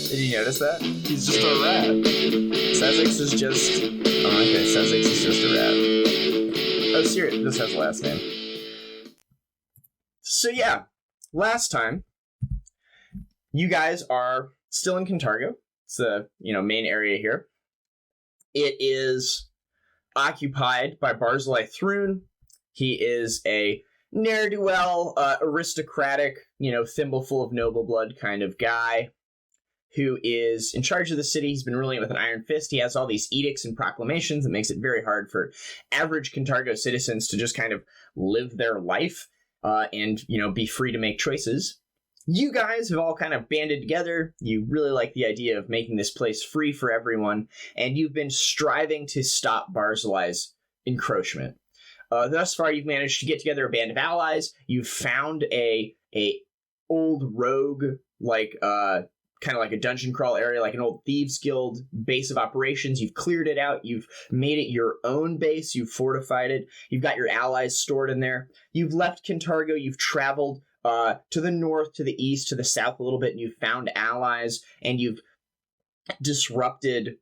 Did you notice that? He's just a rat. Sezzix is just... Oh, okay, Sezzix is just a rat. Oh, seriously, this has a last name. So yeah, last time, you guys are still in Kintargo. It's the main area here. It is occupied by Barzillai Thrune. He is a ne'er-do-well, aristocratic, thimble full of noble blood kind of guy who is in charge of the city. He's been ruling it with an iron fist. He has all these edicts and proclamations that makes it very hard for average Kintargo citizens to just kind of live their life and be free to make choices. You guys have all kind of banded together. You really like the idea of making this place free for everyone, and you've been striving to stop Barzillai's encroachment. Thus far, you've managed to get together a band of allies. You've found a old rogue, kind of like a dungeon crawl area, like an old thieves guild base of operations. You've cleared it out. You've made it your own base. You've fortified it. You've got your allies stored in there. You've left Kintargo. You've traveled to the north, to the east, to the south a little bit, and you've found allies, and you've disrupted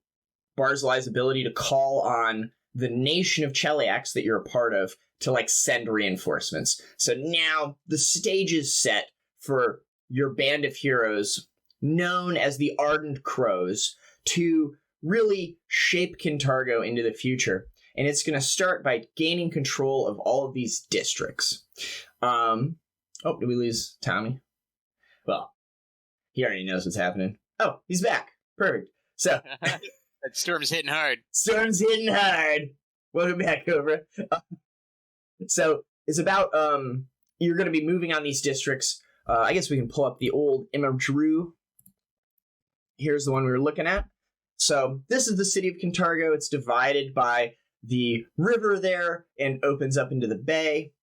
Barzillai's ability to call on the nation of Cheliax that you're a part of to send reinforcements. So now the stage is set for your band of heroes, known as the Ardent Crows, to really shape Kintargo into the future. And it's going to start by gaining control of all of these districts. Oh, did we lose Tommy? Well, he already knows what's happening. Oh, he's back. Perfect. So... That storm's hitting hard. Storm's hitting hard. Welcome back, Cobra. So it's about you're going to be moving on these districts. I guess we can pull up the old imagery. Here's the one we were looking at. So this is the city of Kintargo. It's divided by the river there and opens up into the bay.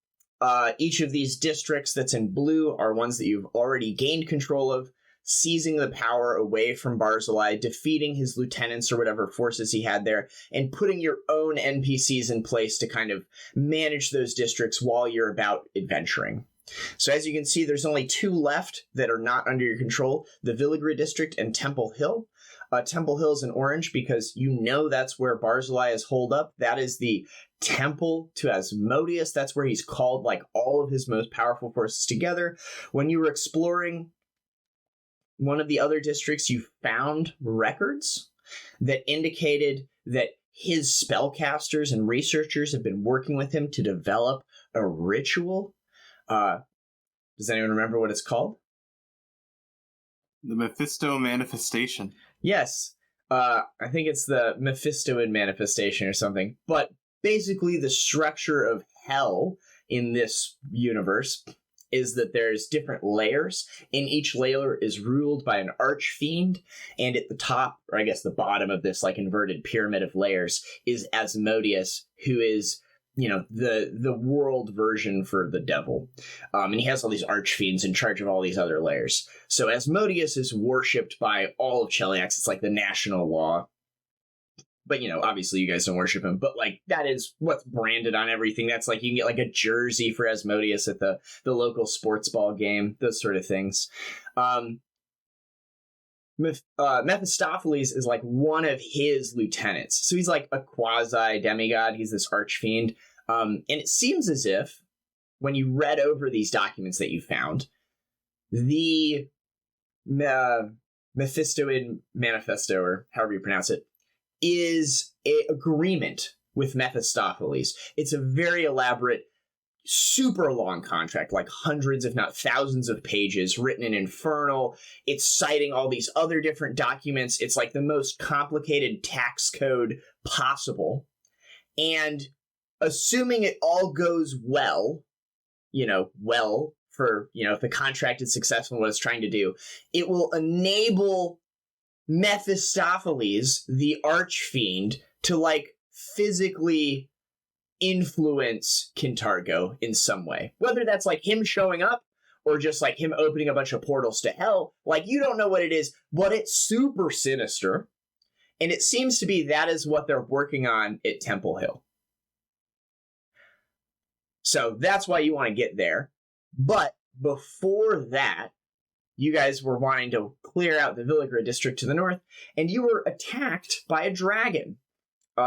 Each of these districts that's in blue are ones that you've already gained control of, seizing the power away from Barzillai, defeating his lieutenants or whatever forces he had there, and putting your own NPCs in place to kind of manage those districts while you're about adventuring. So as you can see, there's only two left that are not under your control, the Villegre district and Temple Hill. Temple Hill's in orange because that's where Barzillai is holed up. That is the temple to Asmodeus. That's where he's called all of his most powerful forces together. When you were exploring one of the other districts, you found records that indicated that his spellcasters and researchers have been working with him to develop a ritual. Does anyone remember what it's called? The Mephisto Manifestation. Yes. I think it's the Mephisto Manifestation or something. But basically the structure of hell in this universe is that there's different layers, and each layer is ruled by an archfiend, and at the top, or I guess the bottom of this inverted pyramid of layers, is Asmodeus, who is, the world version for the devil. And he has all these archfiends in charge of all these other layers. So Asmodeus is worshipped by all of Cheliax. It's like the national law. But, obviously you guys don't worship him. But, that is what's branded on everything. That's you can get, a jersey for Asmodeus at the local sports ball game. Those sort of things. Mephistopheles is, one of his lieutenants. So he's, a quasi-demigod. He's this archfiend. And it seems as if, when you read over these documents that you found, the Mephisto Manifesto, or however you pronounce it, is an agreement with Mephistopheles. It's a very elaborate, super long contract, hundreds, if not thousands of pages, written in Infernal. It's citing all these other different documents. It's the most complicated tax code possible. And assuming it all goes well, if the contract is successful in what it's trying to do, it will enable Mephistopheles, the archfiend, to physically influence Kintargo in some way. Whether that's him showing up or just him opening a bunch of portals to hell, you don't know what it is, but it's super sinister. And it seems to be that is what they're working on at Temple Hill. So that's why you want to get there. But before that, you guys were wanting to clear out the Villegre district to the north, and you were attacked by a dragon.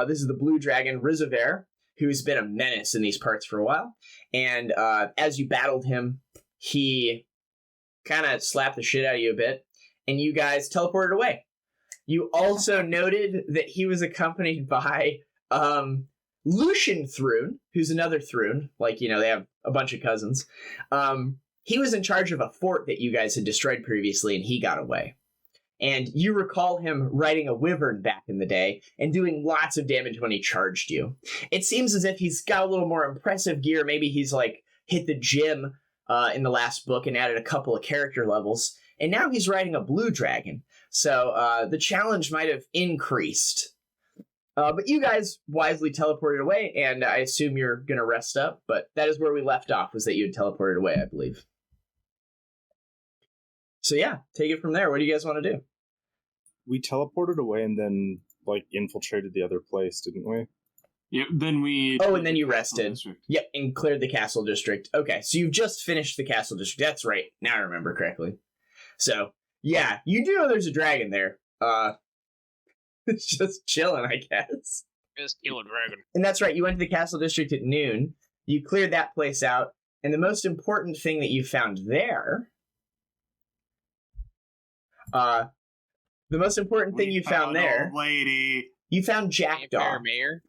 This is the blue dragon, Rivozair, who's been a menace in these parts for a while. And as you battled him, he kind of slapped the shit out of you a bit, and you guys teleported away. You also noted that he was accompanied by Lucian Thrune, who's another Thrune. Like, you know, they have a bunch of cousins. He was in charge of a fort that you guys had destroyed previously, and he got away. And you recall him riding a wyvern back in the day and doing lots of damage when he charged you. It seems as if he's got a little more impressive gear. Maybe he's, like, hit the gym in the last book and added a couple of character levels. And now he's riding a blue dragon. So the challenge might have increased. But you guys wisely teleported away, and I assume you're going to rest up. But that is where we left off, was that you had teleported away, I believe. So yeah, take it from there. What do you guys want to do? We teleported away and then, like, infiltrated the other place, didn't we? Yep, then we... Oh, and then you rested. Yep, and cleared the castle district. Okay, so you've just finished the castle district. That's right. Now I remember correctly. So, yeah, you do know there's a dragon there. It's just chilling, I guess. Just kill a dragon. And that's right, you went to the castle district at noon. You cleared that place out. And the most important thing that you found there... the most important thing you found there... Lady. You found Jackdaw. Mayor?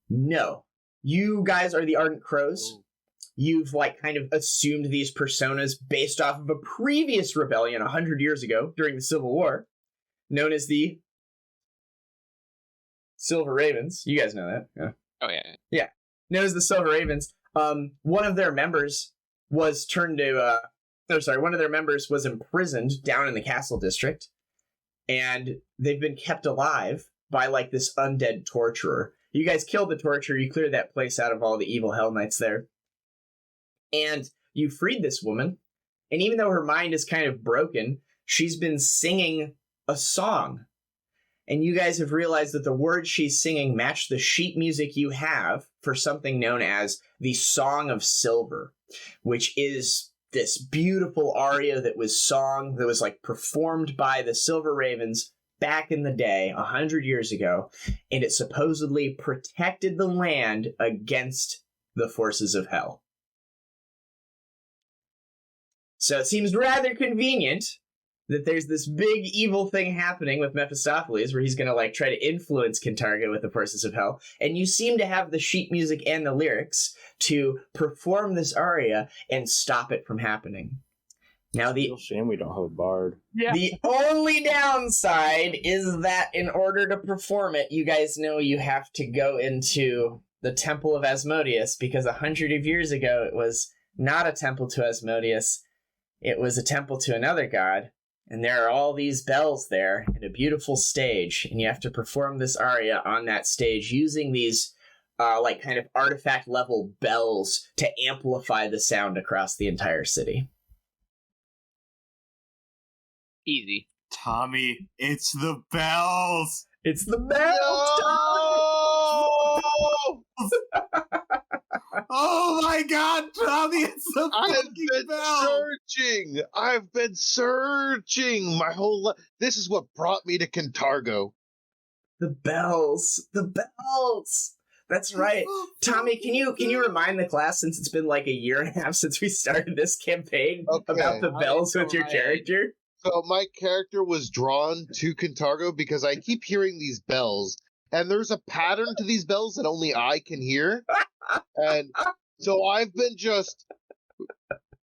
No. You guys are the Ardent Crows. Oh. You've, like, kind of assumed these personas based off of a previous rebellion 100 years ago during the Civil War, known as the Silver Ravens. You guys know that. Yeah. Oh, yeah. Yeah. Known as the Silver Ravens. One of their members was turned to... one of their members was imprisoned down in the castle district, and they've been kept alive by, like, this undead torturer. You guys killed the torturer, you cleared that place out of all the evil Hell Knights there, and you freed this woman, and even though her mind is kind of broken, she's been singing a song, and you guys have realized that the words she's singing match the sheet music you have for something known as the Song of Silver, which is this beautiful aria that was like performed by the Silver Ravens back in the day, 100 years ago, and it supposedly protected the land against the forces of hell. So it seems rather convenient that there's this big evil thing happening with Mephistopheles, where he's going to, like, try to influence Kintargo with the forces of hell, and you seem to have the sheet music and the lyrics to perform this aria and stop it from happening. Now, it's a real shame we don't have a bard. Yeah. The only downside is that in order to perform it, you guys know you have to go into the Temple of Asmodeus, because 100 years ago it was not a temple to Asmodeus, it was a temple to another god. And there are all these bells there and a beautiful stage, and you have to perform this aria on that stage using these, like, kind of artifact-level bells to amplify the sound across the entire city. Easy. Tommy, it's the bells! It's the bells, No! Oh my god, Tommy, it's the fucking bells! I've been searching my whole life. This is what brought me to Kintargo. The bells. The bells. That's right. Tommy, can you remind the class, since it's been like a year and a half since we started this campaign, about the bells with your character? So my character was drawn to Kintargo because I keep hearing these bells, and there's a pattern to these bells that only I can hear. And so I've been just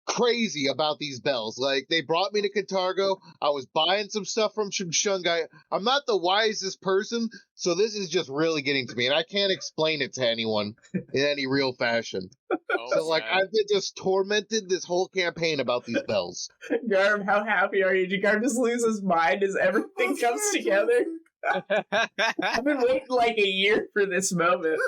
crazy about these bells. Like, they brought me to Kintargo. I was buying some stuff from Shungai. I'm not the wisest person, so this is just really getting to me, and I can't explain it to anyone in any real fashion. So, like, I've been just tormented this whole campaign about these bells. Garm, how happy are you? Did Garm just lose his mind as everything comes together? I've been waiting like a year for this moment.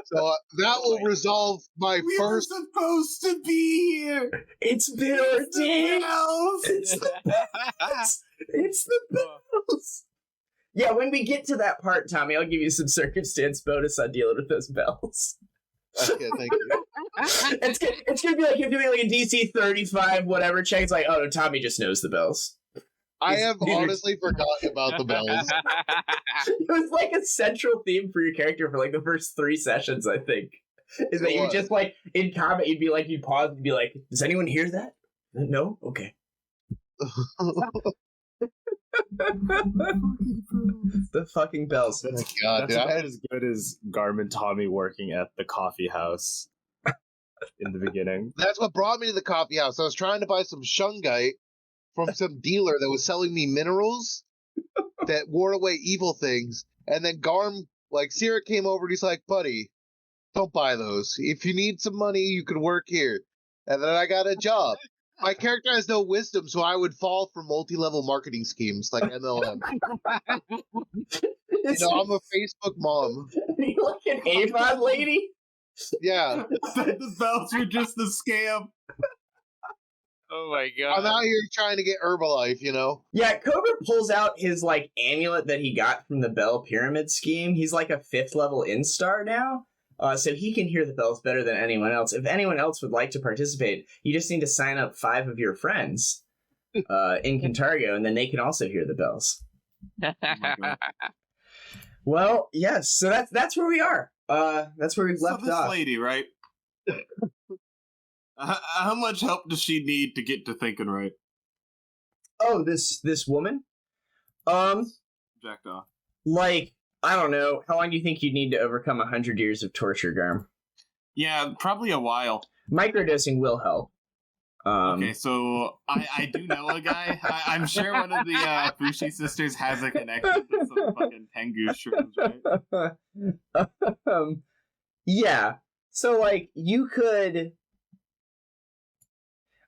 So that will resolve my first... We were supposed to be here! It's been ordained! It's the bells! Yeah, when we get to that part, Tommy, I'll give you some circumstance bonus on dealing with those bells. Okay, thank you. It's gonna be like you're doing like a DC 35 whatever check. It's like, oh no, Tommy just knows the bells. I have honestly forgotten about the bells. It was like a central theme for your character for like the first 3 sessions, I think. Is that you just like in combat, you'd be like, you'd pause and be like, does anyone hear that? No? Okay. The fucking bells. That's, God, that's about as good as Garm and Tommy working at the coffee house in the beginning. That's what brought me to the coffee house. I was trying to buy some shungite from some dealer that was selling me minerals that ward away evil things. And then Garm, like, Sierra came over and he's like, buddy, don't buy those. If you need some money, you can work here. And then I got a job. My character has no wisdom, so I would fall for multi-level marketing schemes like MLM. I'm a Facebook mom. You like an Avon lady? Yeah. The bells were just a scam. Oh my god. I'm out here trying to get Herbalife, Yeah, Cobra pulls out his like amulet that he got from the Bell Pyramid scheme. He's like a 5th level instar now. So he can hear the bells better than anyone else. If anyone else would like to participate, you just need to sign up 5 of your friends in Kintargo, and then they can also hear the bells. Well, yes. So that's where we are. That's where we've left this off. Lady, right? How much help does she need to get to thinking right? Oh, this woman? Jacked off. Like, I don't know. How long do you think you'd need to overcome 100 years of torture, Garm? Yeah, probably a while. Microdosing will help. Okay, so I do know a guy. I'm sure one of the Fushi sisters has a connection to some fucking Tengu shrooms, right? Yeah. So, like, you could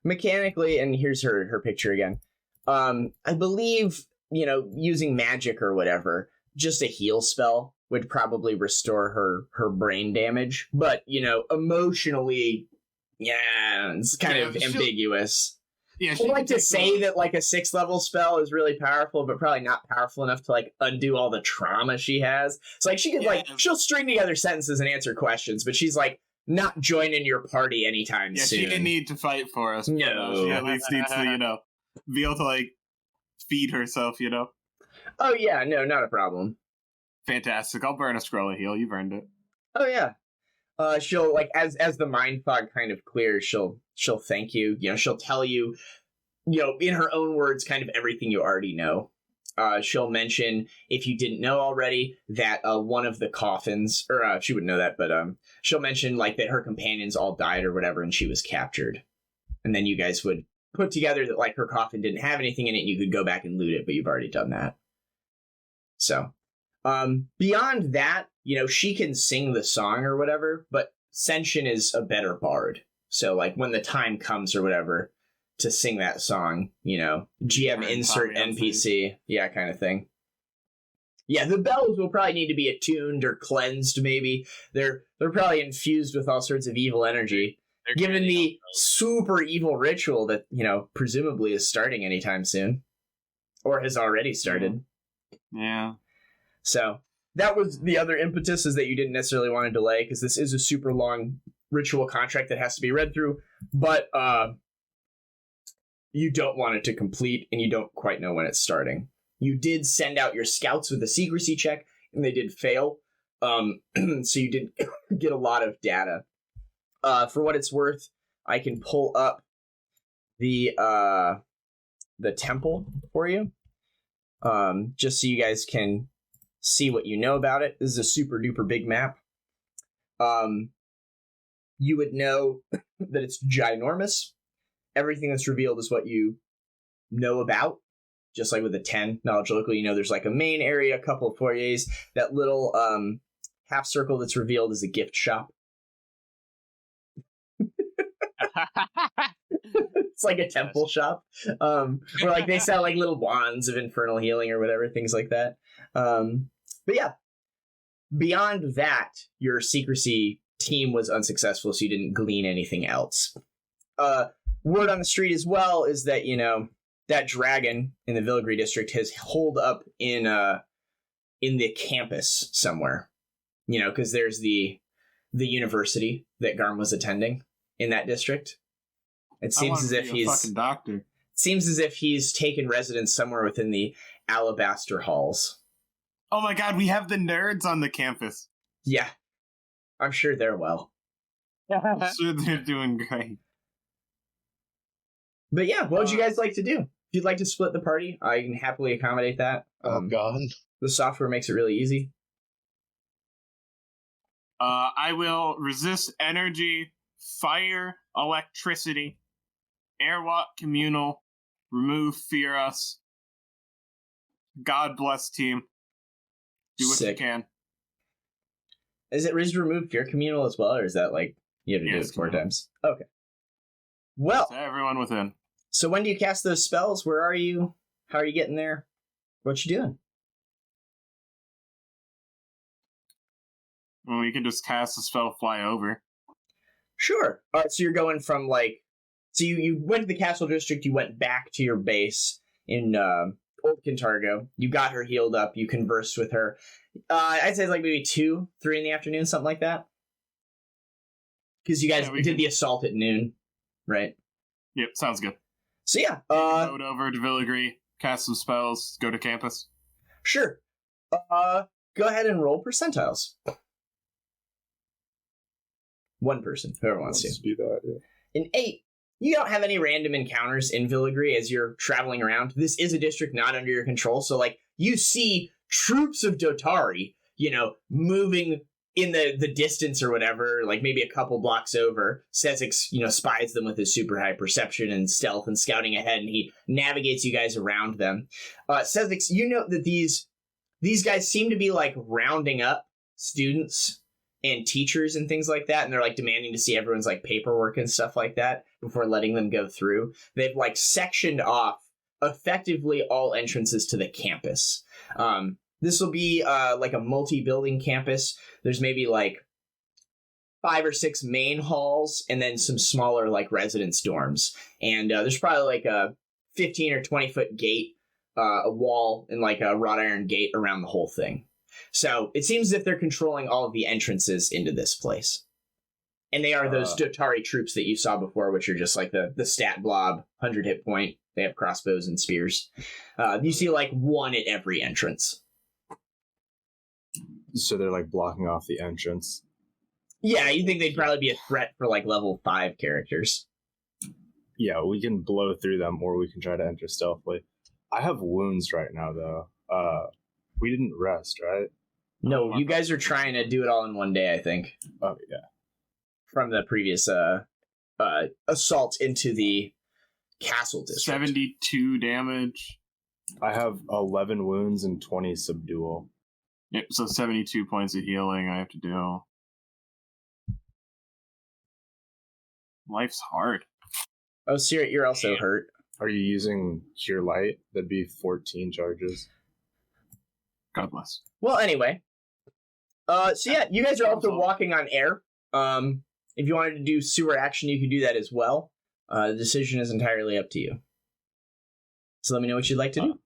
mechanically, and here's her picture again. I believe, using magic or whatever, just a heal spell would probably restore her brain damage. But, emotionally, yeah, it's kind of ambiguous. Yeah, I'd like to say that like a 6th level spell is really powerful, but probably not powerful enough to like undo all the trauma she has. It's like she could she'll string together sentences and answer questions, but she's like not joining your party anytime soon. Yeah, she didn't need to fight for us. No. She at least needs to, be able to like feed herself, Oh yeah, no, not a problem. Fantastic. I'll burn a scroll of heal. You've earned it. Oh yeah. She'll like as the mind fog kind of clears, she'll thank you. She'll tell you, in her own words, kind of everything you already know. She'll mention, if you didn't know already, that one of the coffins, or she wouldn't know that, but she'll mention like that her companions all died or whatever, and she was captured. And then you guys would put together that like her coffin didn't have anything in it, and you could go back and loot it, but you've already done that. So, beyond that, she can sing the song or whatever, but Senshin is a better bard. So, like, when the time comes or whatever to sing that song, GM insert NPC, yeah, kind of thing. Yeah, the bells will probably need to be attuned or cleansed, maybe. They're probably infused with all sorts of evil energy. Given the super evil ritual that, presumably is starting anytime soon. Or has already started. Yeah. So, that was the other impetus, is that you didn't necessarily want to delay, because this is a super long ritual contract that has to be read through, but you don't want it to complete, and you don't quite know when it's starting. You did send out your scouts with a secrecy check, and they did fail, so you did get a lot of data. For what it's worth, I can pull up the temple for you, just so you guys can see what you know about it. This is a super duper big map. You would know that it's ginormous. Everything that's revealed is what you know about. Just like with a 10 knowledge local, there's like a main area, a couple of foyers. That little half circle that's revealed is a gift shop. It's like a temple shop, where like they sell like little wands of infernal healing or whatever, things like that. But yeah, beyond that, your secrecy team was unsuccessful, so you didn't glean anything else. Word on the street as well is that, that dragon in the Villegre district has holed up in the campus somewhere. Because there's the the university that Garm was attending in that district. It seems as if he's fucking doctor. Seems as if he's taken residence somewhere within the Alabaster Halls. Oh my god, we have the nerds on the campus. Yeah. I'm sure they're well. I'm sure they're doing great. But yeah, what would you guys like to do? If you'd like to split the party, I can happily accommodate that. Oh god. The software makes it really easy. I will resist energy, fire, electricity, airwalk communal, remove fear us. God bless team. Do what Sick. you can. Is it remove fear communal as well, or is that like you have to do Yes, it 4 communal. times? Okay. Well, So everyone within. so when do you cast those spells? Where are you? How are you getting there? What you doing? Well, we can just cast a spell, fly over. Sure. All right, so you're going from like, so you went to the castle district, you went back to your base in Old Kintargo. You got her healed up, you conversed with her. I'd say it's like maybe 2, 3 in the afternoon, something like that. Because you guys did the assault at noon, right? Yep, sounds good. So yeah, Boat over to Villegre, cast some spells, go to campus. sure. Go ahead and roll percentiles. One person, whoever wants to. do that. Yeah. An 8. You don't have any random encounters in Villegre as you're traveling around. This is a district not under your control, so like you see troops of Dotari, moving in the distance or whatever, like maybe a couple blocks over. Sezzix, spies them with his super high perception and stealth and scouting ahead, and he navigates you guys around them. Sezzix, you know that these guys seem to be like rounding up students and teachers and things like that, and they're like demanding to see everyone's like paperwork and stuff like that before letting them go through. They've like sectioned off effectively all entrances to the campus. This will be like a multi-building campus. There's maybe like 5 or 6 main halls and then some smaller like residence dorms. And there's probably like a 15 or 20 foot gate, a wall and like a wrought iron gate around the whole thing. So it seems as if they're controlling all of the entrances into this place. And they are those Dotari troops that you saw before, which are just like the stat blob, 100 hit point. They have crossbows and spears. You see like 1 at every entrance. So they're like blocking off the entrance. Yeah, you think they'd probably be a threat for like level 5 characters. Yeah, we can blow through them, or we can try to enter stealthily. I have wounds right now, though. We didn't rest, right? No, you guys are trying to do it all in one day, I think. Oh, yeah. From the previous assault into the castle district. 72 damage. I have 11 wounds and 20 subdual. Yep, so 72 points of healing I have to do. Life's hard. Oh, Caerrat, you're also hurt. Are you using Cure Light? That'd be 14 charges. God bless. Well, anyway. So yeah, you guys are also walking on air. If you wanted to do sewer action, you could do that as well. The decision is entirely up to you. So let me know what you'd like to do.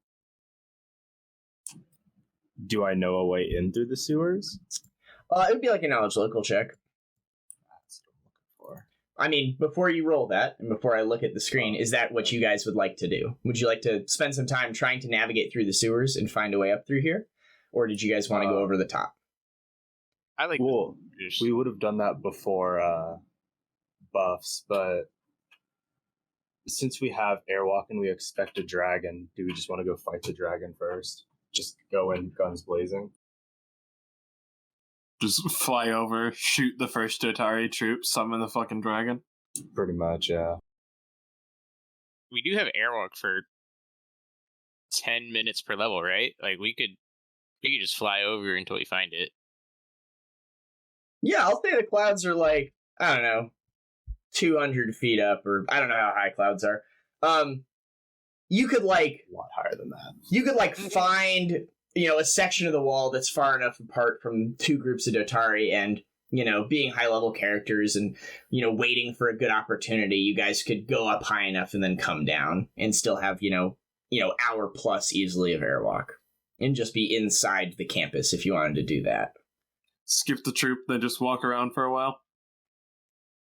Do I know a way in through the sewers? It would be like a knowledge local check. That's what I'm looking for. I mean, before you roll that, and before I look at the screen, is that what you guys would like to do? Would you like to spend some time trying to navigate through the sewers and find a way up through here? Or did you guys want to go over the top? I like. Well, we would have done that before buffs, but since we have airwalk and we expect a dragon, do we just want to go fight the dragon first? Just go in guns blazing? Just fly over, shoot the first Dotari troop, summon the fucking dragon. Pretty much, yeah. We do have airwalk for 10 minutes per level, right? Like we could just fly over until we find it. Yeah, I'll say the clouds are like, I don't know, 200 feet up, or I don't know how high clouds are. You could like A lot higher than that. You could like find, a section of the wall that's far enough apart from 2 groups of Dotari, and being high level characters and waiting for a good opportunity, you guys could go up high enough and then come down and still have hour plus easily of airwalk and just be inside the campus if you wanted to do that. skip the troop, then just walk around for a while?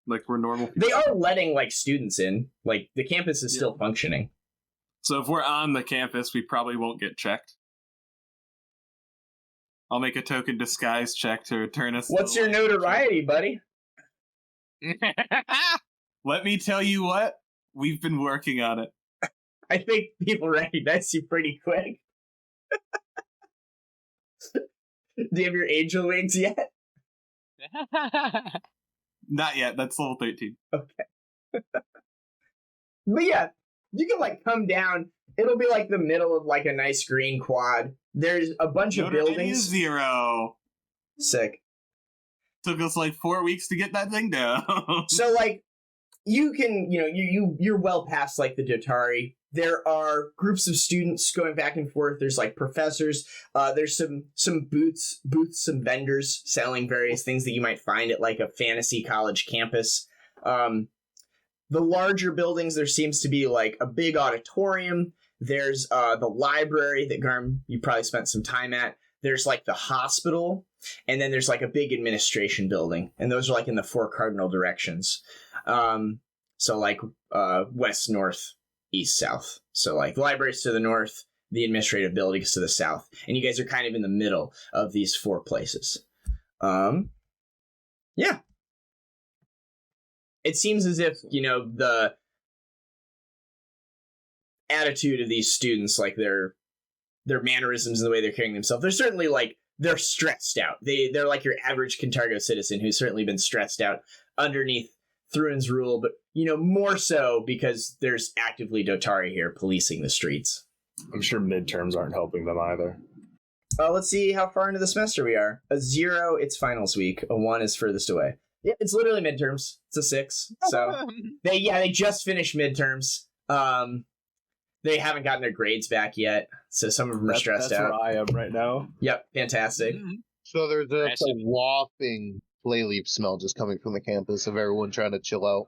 Like we're normal people? They are letting, like, students in. Like, the campus is still functioning. So if we're on the campus, we probably won't get checked. I'll make a token disguise check to return us. What's your notoriety, buddy? Let me tell you what, we've been working on it. I think people recognize you pretty quick. Do you have your angel wings yet? Not yet, that's level 13. Okay. But yeah, you can, like, come down. It'll be, like, the middle of, like, a nice green quad. There's a bunch of buildings. 0. Sick. Took us, like, 4 weeks to get that thing down. So, like, you can, you're well past, like, the Dotari. There are groups of students going back and forth. There's, like, professors. There's some booths, some vendors selling various things that you might find at, like, a fantasy college campus. The larger buildings, there seems to be, like, a big auditorium. There's the library that, Garm, you probably spent some time at. There's, like, the hospital. And then there's, like, a big administration building. And those are, like, in the 4 cardinal directions. So, like, west, north, east, south. So, like, the library's to the north, the administrative buildings to the south. And you guys are kind of in the middle of these 4 places. Yeah. It seems as if, the attitude of these students, like, their mannerisms and the way they're carrying themselves, they're certainly, like, they're stressed out. They're like your average Kintargo citizen who's certainly been stressed out underneath Thruin's rule, but, more so because there's actively Dotari here policing the streets. I'm sure midterms aren't helping them either. Let's see how far into the semester we are. A 0, it's finals week. A 1 is furthest away. Yeah, it's literally midterms. It's a 6. So they just finished midterms. They haven't gotten their grades back yet, so some of them are stressed out. That's where I am right now. Yep, fantastic. So there's a wafting play leaf smell just coming from the campus of everyone trying to chill out.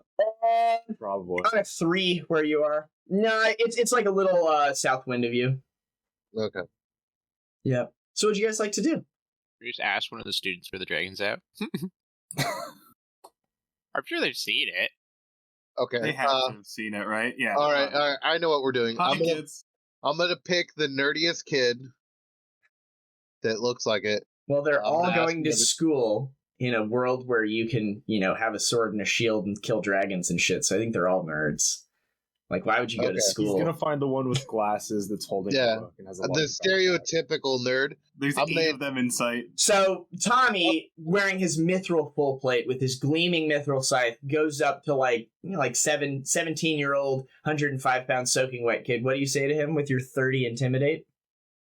Probably. On a 3 where you are. No, it's like a little south wind of you. Okay. Yep. So what'd you guys like to do? We just asked one of the students where the dragon's out. I'm sure they've seen it. Okay. They have to have seen it, right? Yeah. All right. I know what we're doing. I'm gonna pick the nerdiest kid that looks like it. Well, they're all going to school in a world where you can, have a sword and a shield and kill dragons and shit. So I think they're all nerds. Like, why would you go to school? He's gonna find the one with glasses that's holding a book and has a the stereotypical nerd. There's 8 of them in sight. So Tommy, wearing his mithril full plate with his gleaming mithril scythe, goes up to like 17-year-old, 105-pound soaking wet kid. What do you say to him with your 30 intimidate?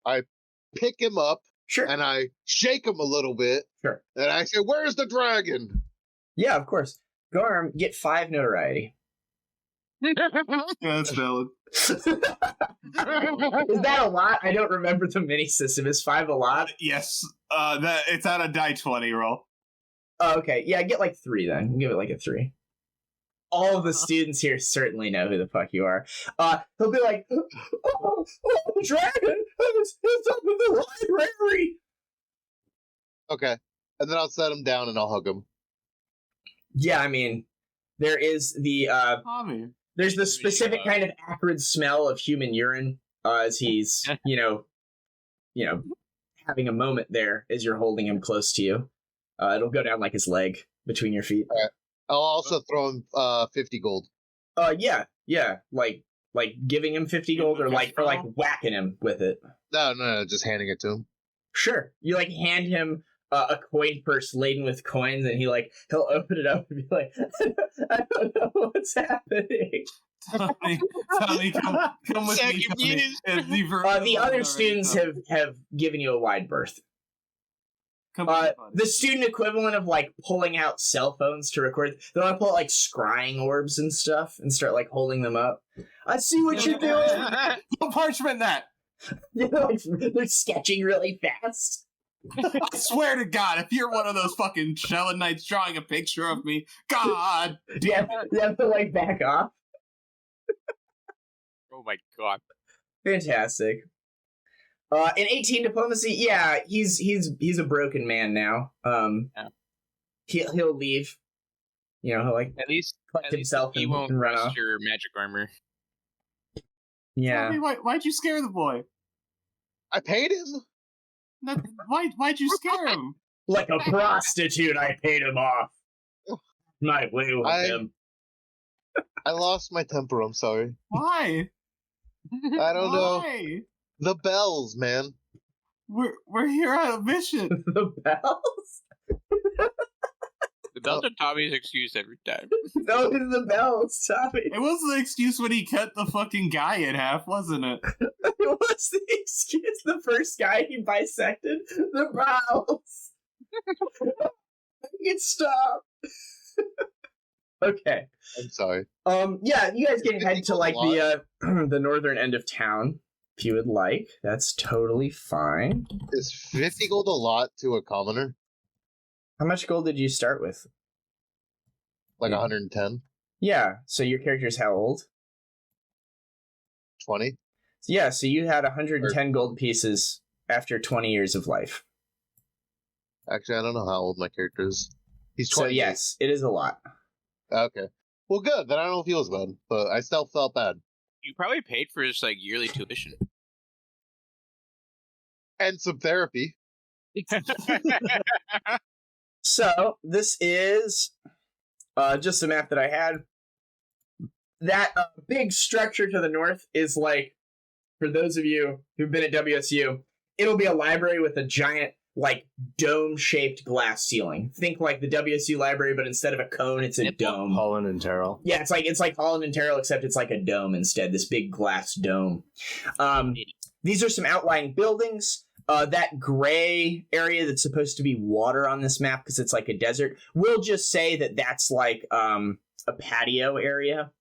I pick him up. Sure. And I shake him a little bit. Sure. And I say, "Where's the dragon?" Yeah, of course. Garm, get 5 notoriety. Yeah, that's valid. Is that a lot? I don't remember the mini system. Is 5 a lot? Yes. It's on a die 20 roll. Oh, okay. Yeah, get like 3 then. We'll give it like a 3. All of the students here certainly know who the fuck you are. He'll be like, "Oh, the dragon! It's up in the library!" Okay. And then I'll set him down and I'll hug him. Yeah, I mean, there is the Tommy. There's the specific kind of acrid smell of human urine as he's, having a moment there as you're holding him close to you. It'll go down like his leg between your feet. All right. I'll also throw him 50 gold. Yeah, like giving him 50 gold or like whacking him with it. No, just handing it to him. Sure, you like hand him a coin purse laden with coins, and he'll open it up and be like, "I don't know what's happening." Tommy, come with me. The other students have given you a wide berth. The student equivalent of like pulling out cell phones to record, they want to pull out like scrying orbs and stuff and start like holding them up. I see what you're doing. Don't parchment that. They're sketching really fast. I swear to God, if you're one of those fucking Shellen Knights drawing a picture of me, God. You have to like back off. Oh my God. Fantastic. In 18 diplomacy, yeah, he's a broken man now. Yeah. He'll leave. You know, he'll like At least himself he and won't run rust off. your magic armor. Yeah. Tell me, why'd you scare the boy? I paid him. Why'd you scare him? Like a prostitute, I paid him off. My way with him. I lost my temper. I'm sorry. Why? I don't know. Why? The bells, man. We're here on a mission. The bells? The bells are Tommy's excuse every time. Those are the bells, Tommy. It was the excuse when he cut the fucking guy in half, wasn't it? It was the excuse. The first guy he bisected. The bells. It stopped. Okay. I'm sorry. Yeah, you guys can head to like the northern end of town if you would like. That's totally fine. Is 50 gold a lot to a commoner? How much gold did you start with? Like 110? Yeah, so your character's how old? 20? Yeah, so you had 110 gold pieces after 20 years of life. Actually, I don't know how old my character is. He's 20. So yes, it is a lot. Okay. Well, good. Then I don't feel as bad, but I still felt bad. You probably paid for his like yearly tuition. And some therapy. So this is just a map that I had. That big structure to the north is like, for those of you who've been at WSU, it'll be a library with a giant, like, dome-shaped glass ceiling. Think like the WSU library, but instead of a cone, it's a dome. Holland and Terrell. Yeah, it's like Holland and Terrell, except it's like a dome instead. This big glass dome. These are some outlying buildings. That gray area that's supposed to be water on this map because it's like a desert, we'll just say that that's like a patio area.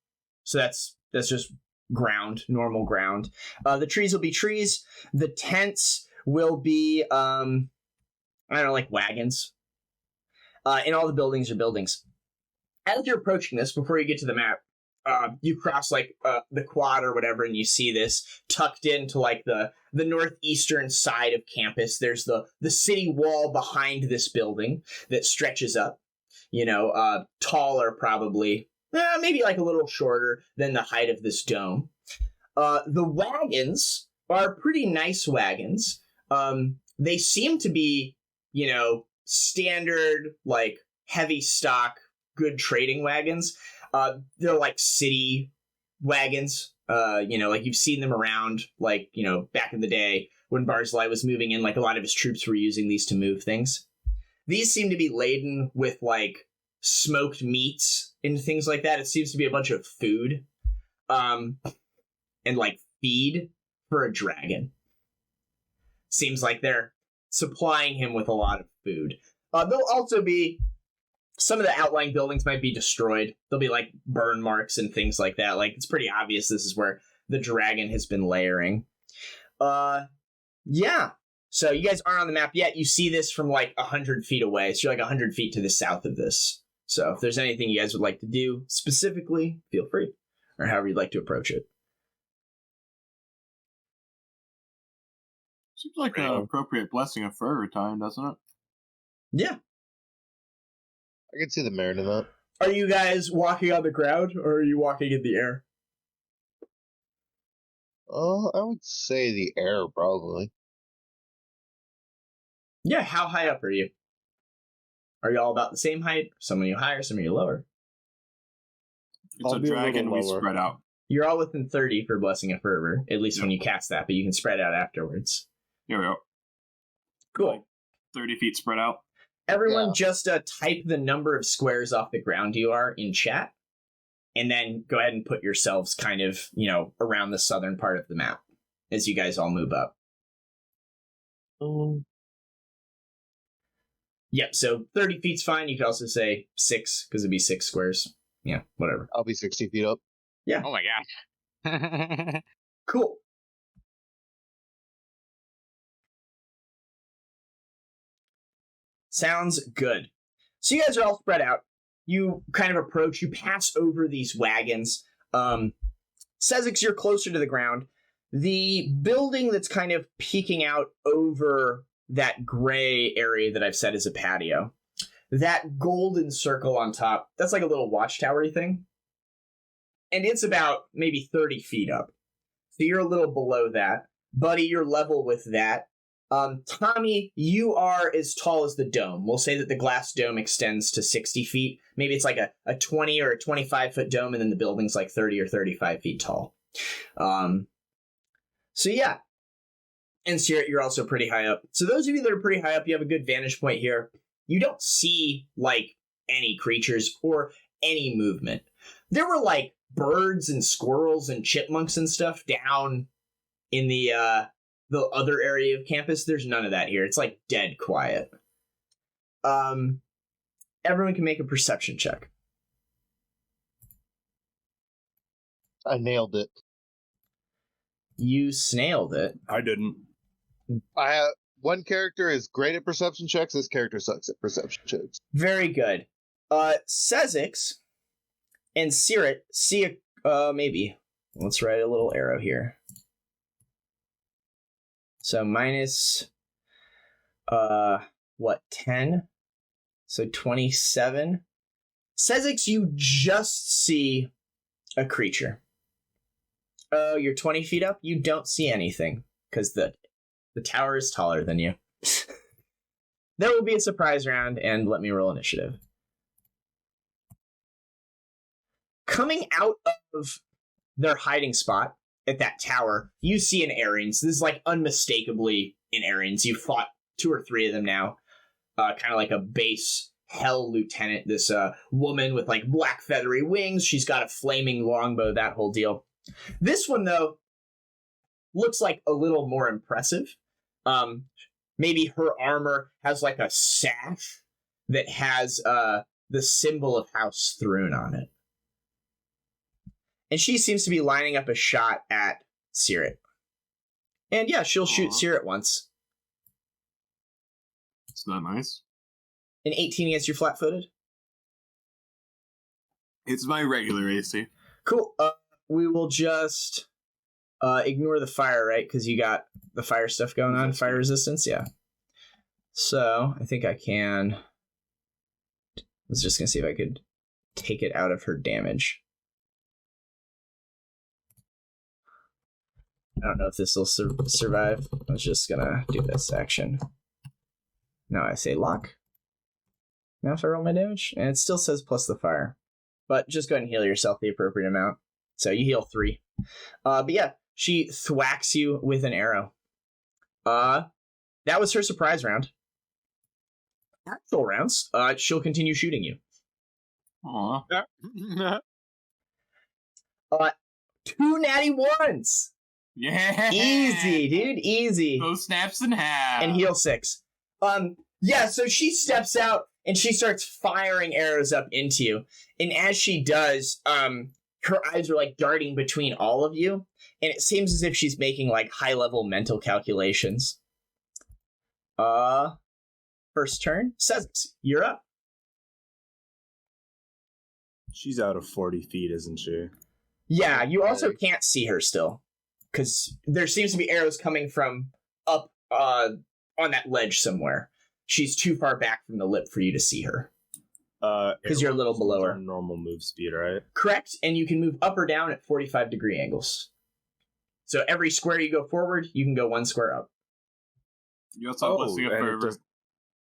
So that's just ground, normal ground. The trees will be trees. The tents will be, I don't know, like wagons. And all the buildings are buildings. As you're approaching this, before you get to the map, you cross like the quad or whatever, and you see this tucked into like the northeastern side of campus. There's the city wall behind this building that stretches up, taller probably, maybe like a little shorter than the height of this dome. The wagons are pretty nice wagons. They seem to be, standard, like heavy stock, good trading wagons. They're like city wagons, like you've seen them around, like, back in the day when Barzillai was moving in, like a lot of his troops were using these to move things. These seem to be laden with like smoked meats and things like that. It seems to be a bunch of food, and like feed for a dragon. Seems like they're supplying him with a lot of food. There'll also be some of the outlying buildings might be destroyed. There'll be like burn marks and things like that. Like it's pretty obvious this is where the dragon has been layering. Yeah. So you guys aren't on the map yet. You see this from like 100 feet away. So you're like 100 feet to the south of this. So if there's anything you guys would like to do specifically, feel free, or however you'd like to approach it. Seems like an appropriate blessing of fervor time, doesn't it? Yeah. I can see the merit in that. Are you guys walking on the ground, or are you walking in the air? I would say the air, probably. Yeah, how high up are you? Are you all about the same height? Some of you higher, some of you lower. It's a dragon, we spread out. You're all within 30 for Blessing of Fervor, at least when you cast that, but you can spread out afterwards. Here we go. Cool. 30 feet spread out. Everyone just type the number of squares off the ground you are in chat, and then go ahead and put yourselves kind of, around the southern part of the map as you guys all move up. Yep, so 30 feet's fine. You could also say 6, because it'd be 6 squares. Yeah, whatever. I'll be 60 feet up. Yeah. Oh my god. Cool. Sounds good. So you guys are all spread out. You kind of approach, you pass over these wagons. Sezzix, you're closer to the ground. the building that's kind of peeking out over that gray area that I've set as a patio, that golden circle on top, that's like a little watchtower-y thing. And it's about maybe 30 feet up. So you're a little below that. Buddy, you're level with that. Tommy, you are as tall as the dome. We'll say that the glass dome extends to 60 feet. Maybe it's like a 20 or a 25-foot dome, and then the building's like 30 or 35 feet tall. So yeah. And Caerrat, you're also pretty high up. So those of you that are pretty high up, you have a good vantage point here. You don't see, like, any creatures or any movement. There were, like, birds and squirrels and chipmunks and stuff down in the other area of campus. There's none of that here. It's like dead quiet. Everyone can make a perception check. I nailed it. You snailed it. I didn't. I have one character is great at perception checks. This character sucks at perception checks. Very good. Sezzix and Caerrat see maybe. Let's write a little arrow here. So minus 10? So 27. Sezzix, you just see a creature. Oh, you're 20 feet up? You don't see anything, because the tower is taller than you. There will be a surprise round, and let me roll initiative. Coming out of their hiding spot at that tower, you see an Arians. This is like unmistakably an Arians. You've fought 2 or 3 of them now. Kind of like a base hell lieutenant. This woman with like black feathery wings. She's got a flaming longbow, that whole deal. This one, though, looks like a little more impressive. Maybe her armor has like a sash that has the symbol of House Thrune on it. And she seems to be lining up a shot at Caerrat. And yeah, she'll shoot Caerrat once. It's not nice. An 18 against your flat-footed? It's my regular AC. Cool. We will just ignore the fire, right? Because you got the fire stuff going on. Fire resistance, yeah. So, I think I can... I was just going to see if I could take it out of her damage. I don't know if this will survive. I was just going to do this action. Now I say lock. Now if I roll my damage, and it still says plus the fire. But just go ahead and heal yourself the appropriate amount. So you heal 3. But yeah, she thwacks you with an arrow. That was her surprise round. Actual rounds, she'll continue shooting you. Aww. 2 natty 1s! Yeah! Easy, dude, easy. Those snaps in half. And heal 6. Yeah, so she steps out and she starts firing arrows up into you. And as she does, her eyes are like darting between all of you. And it seems as if she's making like high-level mental calculations. First turn, Sezzix, you're up. She's out of 40 feet, isn't she? Yeah, you also can't see her still. Because there seems to be arrows coming from up on that ledge somewhere. She's too far back from the lip for you to see her. Because you're a little below her. Normal move speed, right? Correct, and you can move up or down at 45-degree angles. So every square you go forward, you can go 1 square up. You also have Blessing of Fervor.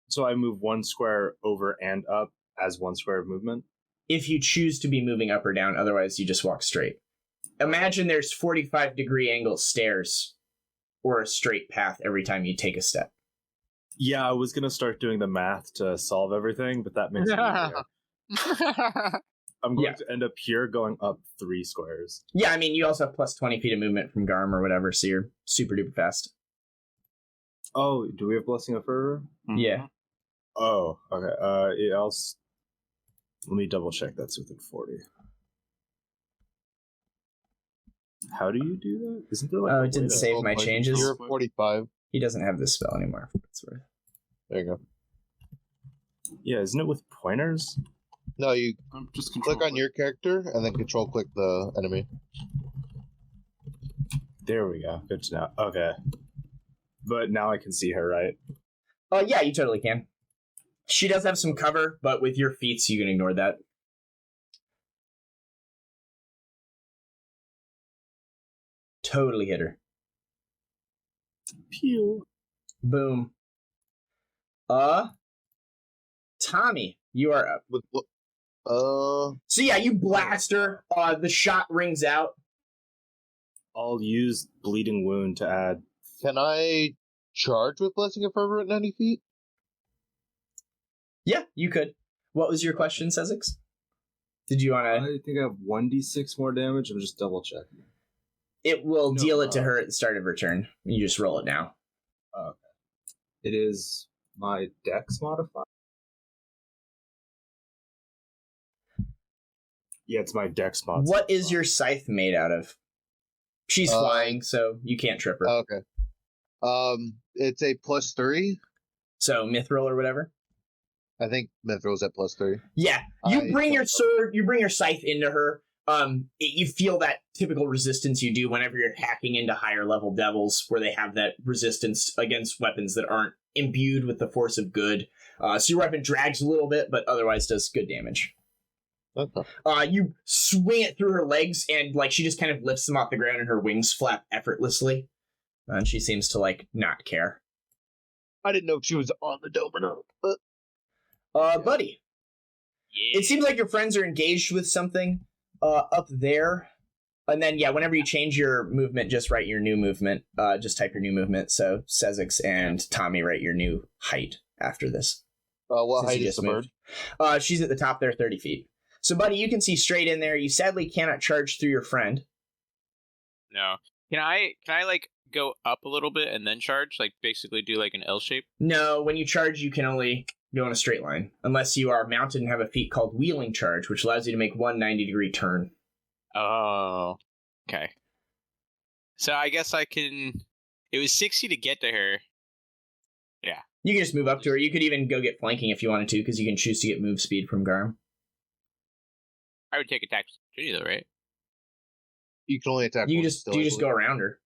So I move 1 square over and up as 1 square of movement? If you choose to be moving up or down, otherwise you just walk straight. Imagine there's 45-degree angle stairs or a straight path every time you take a step. Yeah, I was going to start doing the math to solve everything, but that makes it easier. I'm going to end up here going up 3 squares. Yeah, I mean, you also have plus 20 feet of movement from Garm or whatever, so you're super duper fast. Oh, do we have Blessing of Fervor? Mm-hmm. Yeah. Oh, okay. Let me double check that's within 40. How do you do that? Isn't there like it didn't save my changes. You're 45. He doesn't have this spell anymore. That's worth. There you go. Yeah, isn't it with pointers? No, you just click on your character and then control click the enemy. There we go. Good to know. Okay. But now I can see her, right? Yeah, you totally can. She does have some cover, but with your feats, you can ignore that. Totally hit her. Pew. Boom. Tommy, you are up. So yeah, you blast her. The shot rings out. I'll use Bleeding Wound to add. Can I charge with Blessing of Fervor at 90 feet? Yeah, you could. What was your question, Sezzix? Did you want to... I think I have 1d6 more damage. I'm just double checking. It will deal it to her at the start of her turn. You just roll it now. Okay. It is my dex modifier? Yeah, it's my dex modifier. What is your scythe made out of? She's flying, so you can't trip her. Okay. It's a +3. So mithril or whatever? I think Mithril's at +3. Yeah. You bring your sword, you bring your scythe into her. You feel that typical resistance you do whenever you're hacking into higher level devils, where they have that resistance against weapons that aren't imbued with the force of good. So your weapon drags a little bit, but otherwise does good damage. Okay. You swing it through her legs, and like she just kind of lifts them off the ground, and her wings flap effortlessly. And she seems to like not care. I didn't know if she was on the dome or not. Buddy. Yeah. It seems like your friends are engaged with something up there. And then, yeah, whenever you change your movement, just write your new movement. Just type your new movement. So Sezzix and Tommy write your new height after this. What height is the bird? She's at the top there, 30 feet. So, buddy, you can see straight in there. You sadly cannot charge through your friend. No. Can I like go up a little bit and then charge? Like basically do like an L shape? No, when you charge, you can only go in a straight line. Unless you are mounted and have a feat called Wheeling Charge, which allows you to make one 90-degree turn. Oh. Okay. So I guess I can... It was 60 to get to her. Yeah. You can just move up to her. You could even go get flanking if you wanted to, because you can choose to get move speed from Garm. I would take attack opportunity though, right? You can only attack. You just go around her.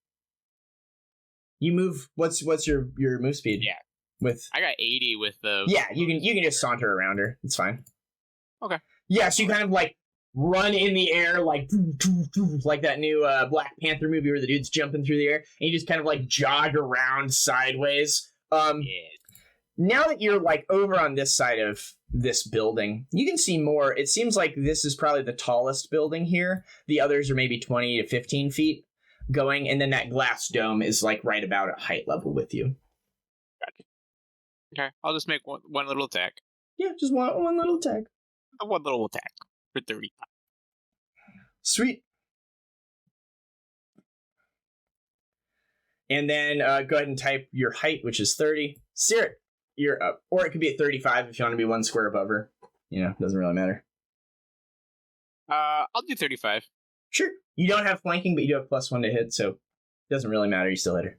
You move. What's your move speed? Yeah. With I got 80 with the. Yeah, you can just saunter around her. It's fine. Okay. Yeah, so you kind of like run in the air like that new Black Panther movie where the dude's jumping through the air, and you just kind of like jog around sideways. Yeah. Now that you're like over on this side of this building, you can see more. It seems like this is probably the tallest building here. The others are maybe 20 to 15 feet going, and then that glass dome is like right about at height level with you. Gotcha. Okay, I'll just make one little attack. Yeah, just one little attack. One little attack for 35. Sweet. And then go ahead and type your height, which is 30. Caerrat, you're up. Or it could be at 35 if you want to be one square above her. You know, doesn't really matter. I'll do 35. Sure. You don't have flanking, but you do have +1 to hit, so it doesn't really matter. You still hit her.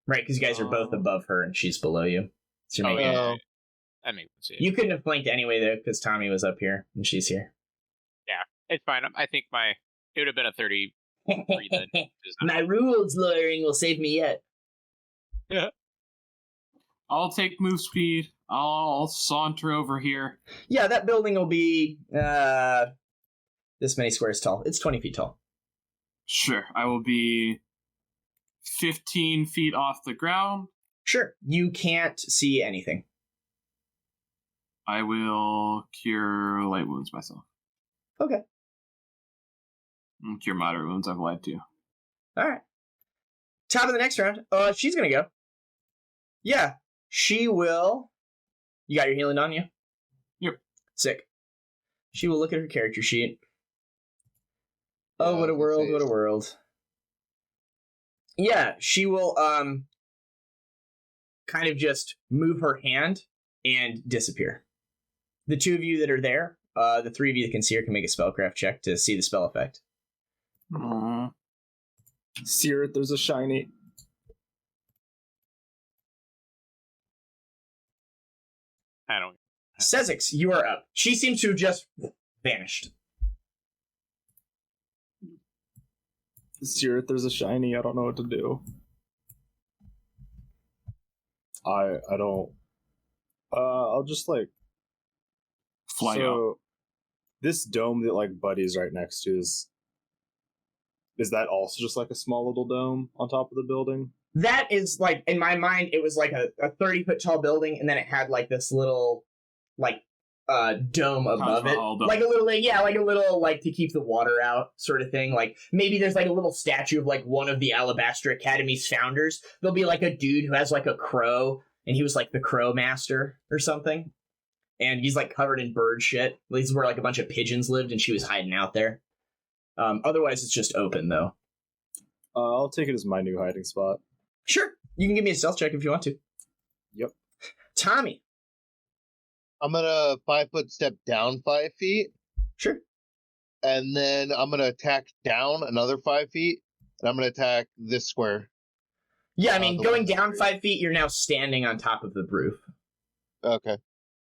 Right, because you guys are both above her and she's below you. So you're making yeah. That makes sense. You couldn't have flanked anyway, though, because Tommy was up here and she's here. Yeah, it's fine. I think it would have been a 33 then. My rules lawyering will save me yet. Yeah. I'll take move speed. I'll saunter over here. Yeah, that building will be this many squares tall. It's 20 feet tall. Sure, I will be 15 feet off the ground. Sure. You can't see anything. I will cure light wounds myself. Okay. And cure moderate wounds, I've lied to. All right. Top of the next round. She's going to go. Yeah. She will... You got your healing on you? Yep. Sick. She will look at her character sheet. Oh, what a world, what a world. Yeah, she will kind of just move her hand and disappear. The two of you that are there, the three of you that can see her can make a spellcraft check to see the spell effect. Aww. Caerrat, there's a shiny. I don't. Sezzix, you are up. She seems to have just vanished. Seer, there's a shiny. I don't know what to do. I don't. I'll just like fly out. This dome that like Buddy's right next to is that also just like a small little dome on top of the building? That is like, in my mind, it was like a 30-foot tall building, and then it had like this little like dome above it, like a little like to keep the water out sort of thing. Like maybe there's like a little statue of like one of the Alabaster Academy's founders. There'll be like a dude who has like a crow, and he was like the crow master or something, and he's like covered in bird shit. This is where like a bunch of pigeons lived, and she was hiding out there. Otherwise it's just open though. I'll take it as my new hiding spot. Sure, you can give me a stealth check if you want to. Yep. Tommy. I'm gonna 5-foot step down 5 feet. Sure. And then I'm gonna attack down another 5 feet, and I'm gonna attack this square. Yeah, I mean, going down 5 feet, you're now standing on top of the roof. Okay.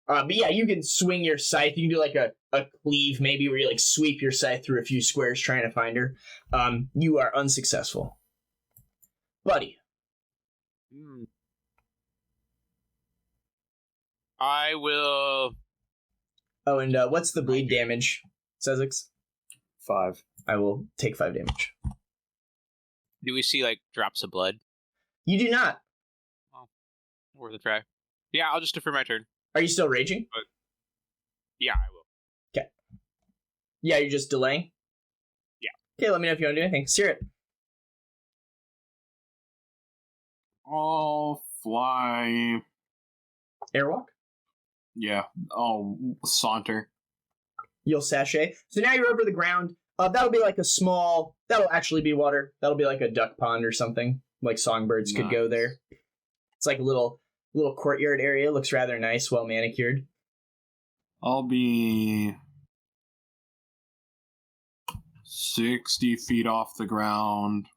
But yeah, you can swing your scythe. You can do like a cleave, maybe, where you like sweep your scythe through a few squares trying to find her. You are unsuccessful. Buddy. I will... Oh, and what's the bleed damage, Sezzix? 5. I will take 5 damage. Do we see, like, drops of blood? You do not. Oh, worth a try. Yeah, I'll just defer my turn. Are you still raging? Yeah, I will. Okay. Yeah, you're just delaying? Yeah. Okay, let me know if you want to do anything. Seer it. I'll fly. Airwalk? Yeah, I'll saunter. You'll sashay. So now you're over the ground. That'll be like a small... That'll actually be water. That'll be like a duck pond or something. Like songbirds could go there. It's like a little courtyard area. Looks rather nice, well manicured. I'll be 60 feet off the ground.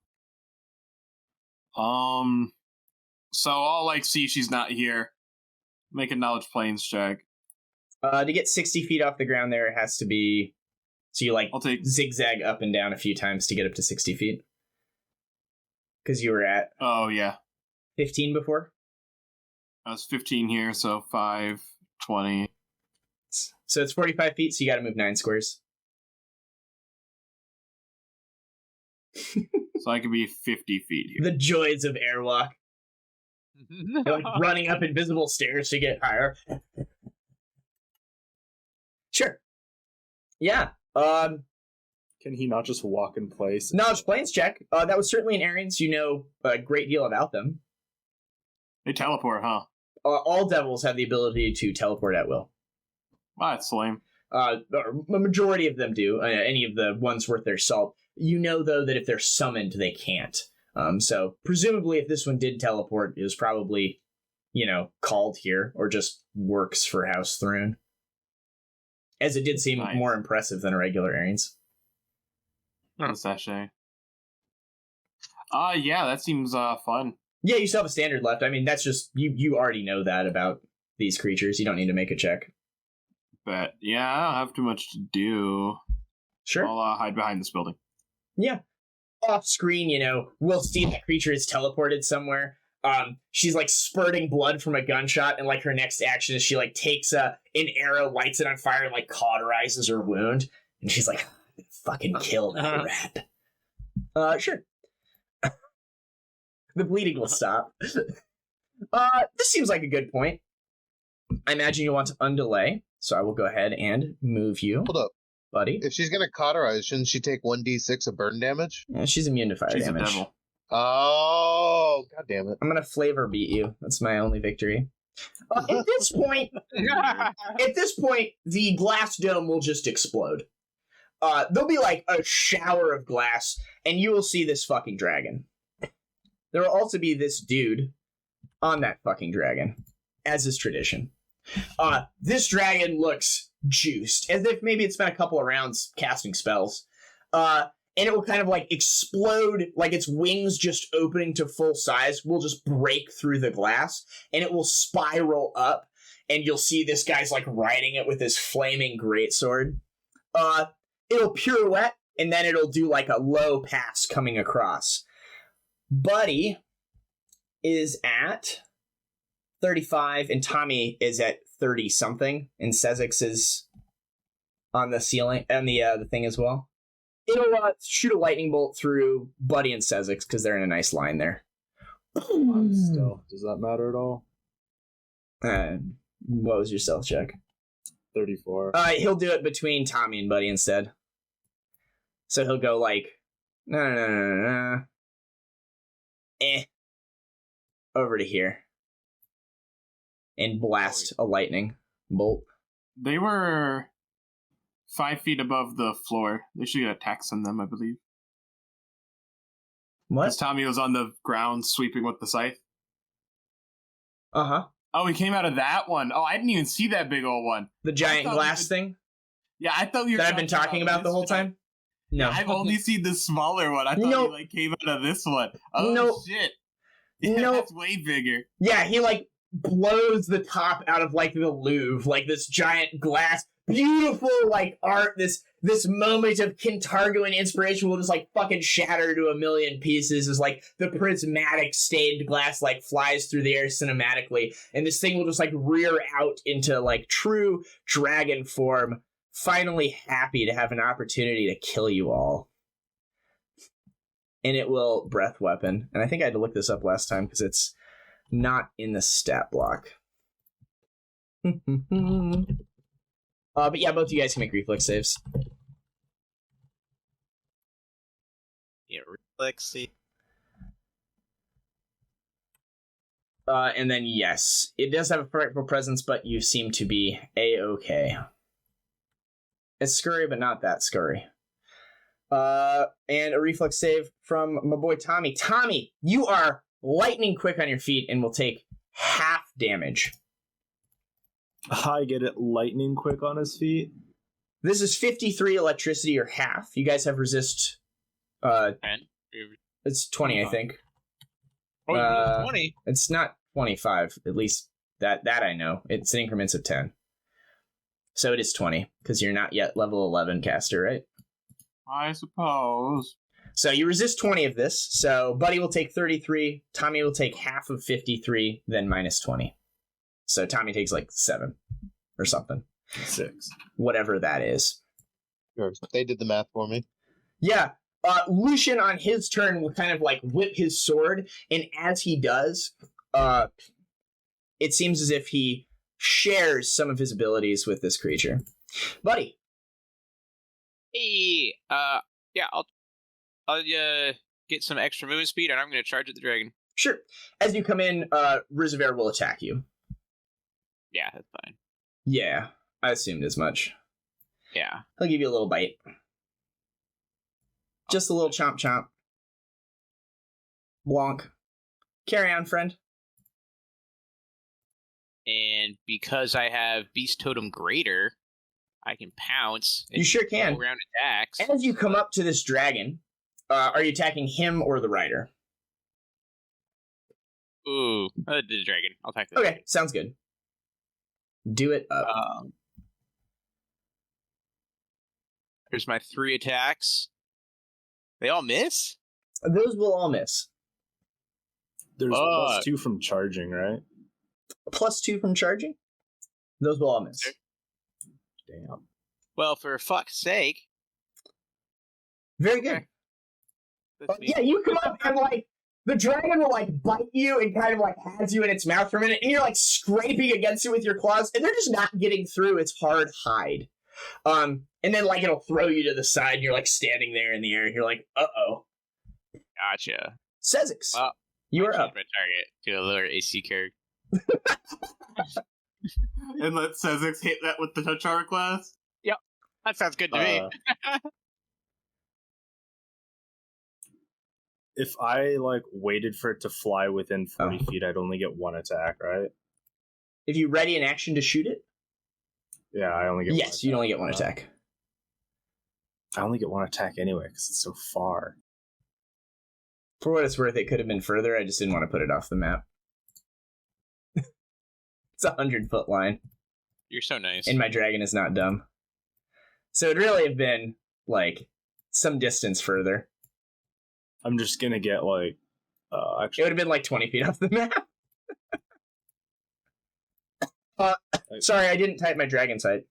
So I'll like see she's not here. Make a knowledge planes check. To get 60 feet off the ground there, it has to be... So you like zigzag up and down a few times to get up to 60 feet. Because you were at... Oh, yeah. 15 before? I was 15 here, so 5, 20. So it's 45 feet, so you gotta move 9 squares. So I could be 50 feet here. The joys of airwalk. You're like running up invisible stairs to get higher. Sure. Yeah. Can he not just walk in place? Knowledge planes check. That was certainly an Arians. You know a great deal about them. They teleport, huh? All devils have the ability to teleport at will. Wow, that's lame. A majority of them do. Any of the ones worth their salt. You know, though, that if they're summoned, they can't. So presumably, if this one did teleport, it was probably, called here or just works for House Thrune. As it did seem more impressive than a regular Arians. Sachet. Yeah, that seems fun. Yeah, you still have a standard left. I mean, that's just you already know that about these creatures. You don't need to make a check. But yeah, I don't have too much to do. Sure. I'll hide behind this building. Yeah. Off screen, we'll see the creature is teleported somewhere. She's like spurting blood from a gunshot, and like her next action is she like takes an arrow, lights it on fire, and like cauterizes her wound. And she's like, fucking kill that rat. Sure. The bleeding will stop. This seems like a good point. I imagine you want to undelay, so I will go ahead and move you. Hold up, buddy. If she's gonna cauterize, shouldn't she take 1d6 of burn damage? Yeah, she's immune to fire damage. She's a devil. Oh, god damn it! I'm gonna flavor beat you. That's my only victory. At this point, the glass dome will just explode. There'll be like a shower of glass, and you will see this fucking dragon. There will also be this dude on that fucking dragon, as is tradition. This dragon looks juiced, as if maybe it spent a couple of rounds casting spells. And it will kind of like explode, like its wings just opening to full size will just break through the glass, and it will spiral up, and you'll see this guy's like riding it with his flaming greatsword. It'll pirouette and then it'll do like a low pass coming across. Buddy is at 35, and Tommy is at 30 something, and Sezzix is on the ceiling and the thing as well. It'll shoot a lightning bolt through Buddy and Sezzix because they're in a nice line there. Still, does that matter at all? What was your stealth check? 34. He'll do it between Tommy and Buddy instead. So he'll go like, over to here and blast a lightning bolt. They were 5 feet above the floor. They should get attacks on them, I believe. What? Because Tommy was on the ground sweeping with the scythe. Uh-huh. Oh, he came out of that one. Oh, I didn't even see that big old one. The giant glass thing? Yeah, I thought you were that I've been talking about the whole time? No. I've only seen the smaller one. I thought he like came out of this one. Oh, shit. Yeah, that's way bigger. Yeah, he like blows the top out of like the Louvre, like this giant glass. Beautiful like art. This moment of Kintargo inspiration will just like fucking shatter to a million pieces as like the prismatic stained glass like flies through the air cinematically, and this thing will just like rear out into like true dragon form, finally happy to have an opportunity to kill you all. And it will breath weapon. And I think I had to look this up last time because it's not in the stat block. But yeah, both of you guys can make reflex saves. Yeah, reflex save. And then yes, it does have a frightful presence, but you seem to be A-okay. It's scurry, but not that scurry. And a reflex save from my boy Tommy. Tommy, you are lightning quick on your feet and will take half damage. I get it lightning quick on his feet. This is 53 electricity or half. You guys have resist. 10. It's 20, I think. Oh, 20. It's not 25. At least that I know. It's in increments of 10. So it is 20 because you're not yet level 11 caster, right? I suppose. So you resist 20 of this. So Buddy will take 33. Tommy will take half of 53, then minus 20. So Tommy takes like 7 or something. 6. Whatever that is. Sure. They did the math for me. Yeah. Lucian on his turn will kind of like whip his sword. And as he does, it seems as if he shares some of his abilities with this creature. Buddy. Hey, yeah, I'll get some extra movement speed, and I'm going to charge at the dragon. Sure. As you come in, Rivozair will attack you. Yeah, that's fine. Yeah, I assumed as much. Yeah. He'll give you a little bite. Just a little chomp chomp. Blonk. Carry on, friend. And because I have Beast Totem Greater, I can pounce. You sure can. Round attacks. As you come up to this dragon, are you attacking him or the rider? Ooh, the dragon. I'll attack the Okay, dragon. sounds good. Do it up. Here's my 3 attacks. They all miss? Those will all miss. There's +2 from charging, right? +2 from charging? Those will all miss. Damn. Well, for fuck's sake. Very good. Yeah, you come up and like the dragon will like bite you and kind of like has you in its mouth for a minute, and you're like scraping against it with your claws, and they're just not getting through its hard hide. And then like it'll throw you to the side, and you're like standing there in the air, and you're like, uh-oh. Gotcha. Sezzix, well, you are up. My target to a lower AC character. And let Sezzix hit that with the touch armor class? Yep. That sounds good to me. If I like waited for it to fly within 40 feet, I'd only get 1 attack, right? If you ready an action to shoot it? Yeah, I only get 1 Yes, you'd only get 1 attack. I only get 1 attack anyway, because it's so far. For what it's worth, it could have been further. I just didn't want to put it off the map. It's a 100-foot line. You're so nice. And my dragon is not dumb. So it'd really have been, like, some distance further. I'm just gonna get like. It Actually, would have been like 20 feet off the map. Sorry, I didn't type my dragon sight.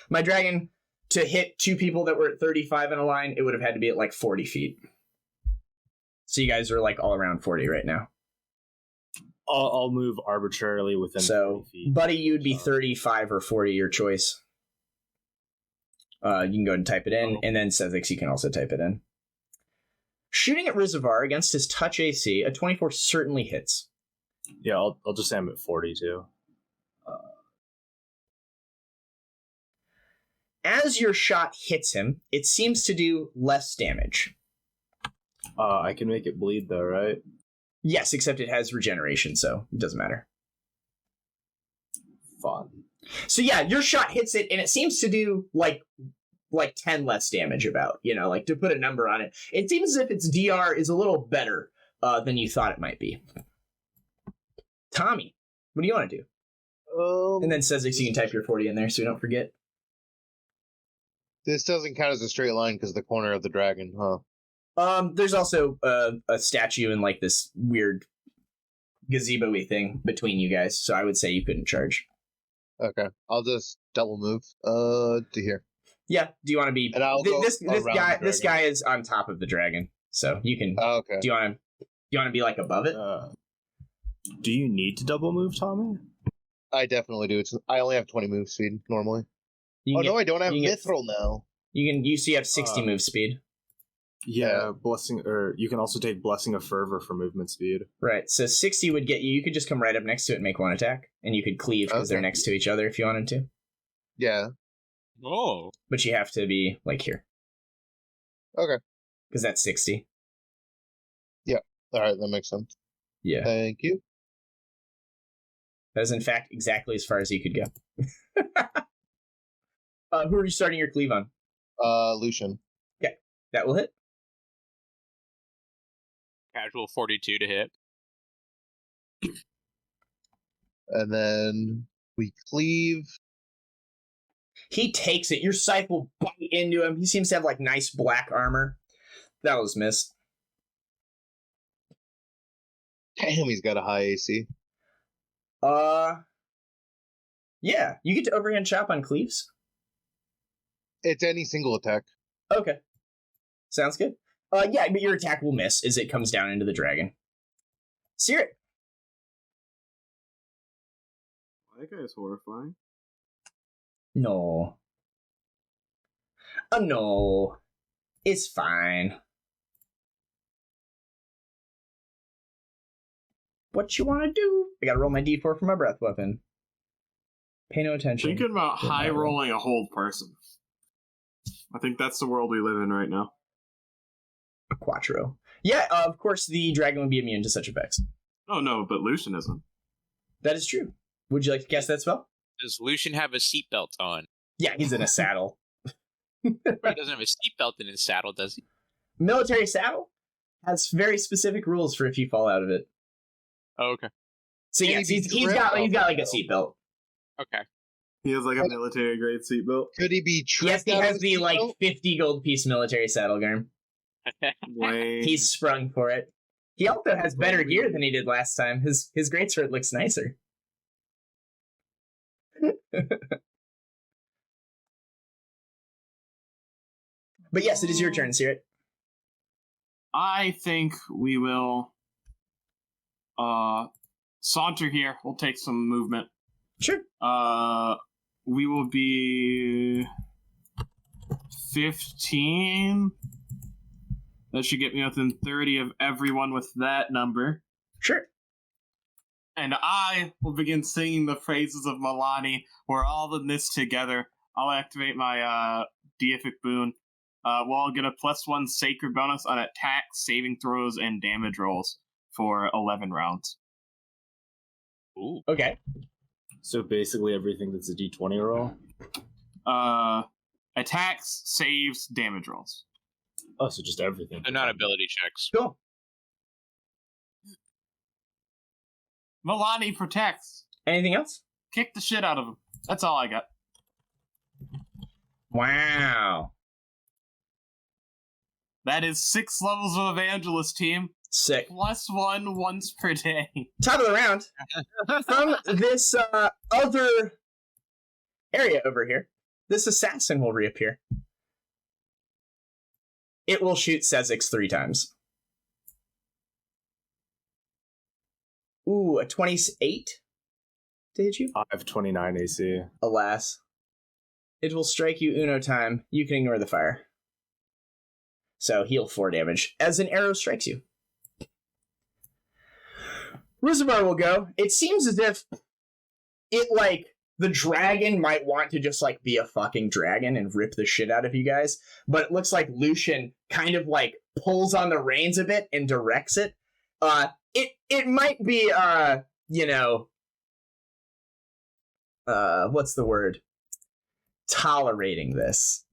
My dragon, to hit 2 people that were at 35 in a line, it would have had to be at like 40 feet. So you guys are like all around 40 right now. I'll move arbitrarily within 40 feet. Buddy, you'd be 35 or 40, your choice. You can go ahead and type it in, and then Sezzix, you can also type it in. Shooting at Rivozair against his touch AC, a 24 certainly hits. Yeah, I'll just say I'm at 40 too. As your shot hits him, it seems to do less damage. I can make it bleed though, right? Yes, except it has regeneration, so it doesn't matter. Fun. So yeah, your shot hits it, and it seems to do like 10 less damage about, like to put a number on it. It seems as if its DR is a little better than you thought it might be. Tommy, what do you want to do? And then Sezzix, you can type your 40 in there so we don't forget. This doesn't count as a straight line because of the corner of the dragon, huh? There's also a statue and like this weird gazebo-y thing between you guys, so I would say you couldn't charge. Okay, I'll just double move to here. Yeah, do you want to be? And I'll go this guy. the This dragon. guy is on top of the dragon, so you can. Oh, okay. Do you want to be like above it? Do you need to double move, Tommy? I definitely do. I only have 20 move speed normally. No, I don't have mithril now. You see, you have 60 move speed. Yeah, blessing, or you can also take Blessing of Fervor for movement speed. Right, so 60 would get you. You could just come right up next to it and make one attack, and you could cleave because they're next to each other if you wanted to. Yeah. Oh. But you have to be like here. Okay. Because that's 60. Yeah. All right, that makes sense. Yeah. Thank you. That is in fact exactly as far as you could go. Who are you starting your cleave on? Lucian. Yeah, that will hit. Casual 42 to hit. And then we cleave. He takes it. Your scythe will bite into him. He seems to have like nice black armor. That was miss. Damn, he's got a high AC. Yeah, you get to overhand chop on cleaves. It's any single attack. Okay. Sounds good. Yeah, but your attack will miss as it comes down into the dragon. Sear it. That guy's horrifying. No. Oh, no. It's fine. What you want to do? I gotta roll my d4 for my breath weapon. Pay no attention. Thinking about high rolling a hold person. I think that's the world we live in right now. A quattro. Yeah, of course the dragon would be immune to such effects. Oh no, but Lucian isn't. That is true. Would you like to cast that spell? Does Lucian have a seatbelt on? Yeah, he's in a saddle. He doesn't have a seatbelt in his saddle, does he? Military saddle has very specific rules for if you fall out of it. Oh, okay. So Can yes, he be he's got tripped? like a seatbelt. Okay. He has like a military grade seatbelt. Could he be tripped? Yes, he out has of the his like seatbelt? 50 gold piece military saddle, Garm. Wait. He's sprung for it. He also has better gear than he did last time. His greatsword looks nicer. But yes, it is your turn, Searit. I think we will saunter here. We'll take some movement. Sure. We will be 15. That should get me within 30 of everyone with that number. Sure. And I will begin singing the praises of Milani. We're all in this together. I'll activate my deific boon. We'll all get a +1 sacred bonus on attacks, saving throws, and damage rolls for 11 rounds. Ooh. Okay. So basically everything that's a d20 roll? Attacks, saves, damage rolls. Oh, so just everything. They're not ability checks. Cool. Milani protects. Anything else? Kick the shit out of him. That's all I got. Wow. That is 6 levels of Evangelist, team. Sick. +1 once per day. Top of the round. From this other area over here, this assassin will reappear. It will shoot Sezzix 3 times. Ooh, a 28 to hit you? I have 29 AC. Alas. It will strike you uno time. You can ignore the fire. So heal 4 damage as an arrow strikes you. Rivozair will go. It seems as if the dragon might want to just, be a fucking dragon and rip the shit out of you guys, but it looks like Lucian kind of, pulls on the reins a bit and directs it. It might be, what's the word? Tolerating this.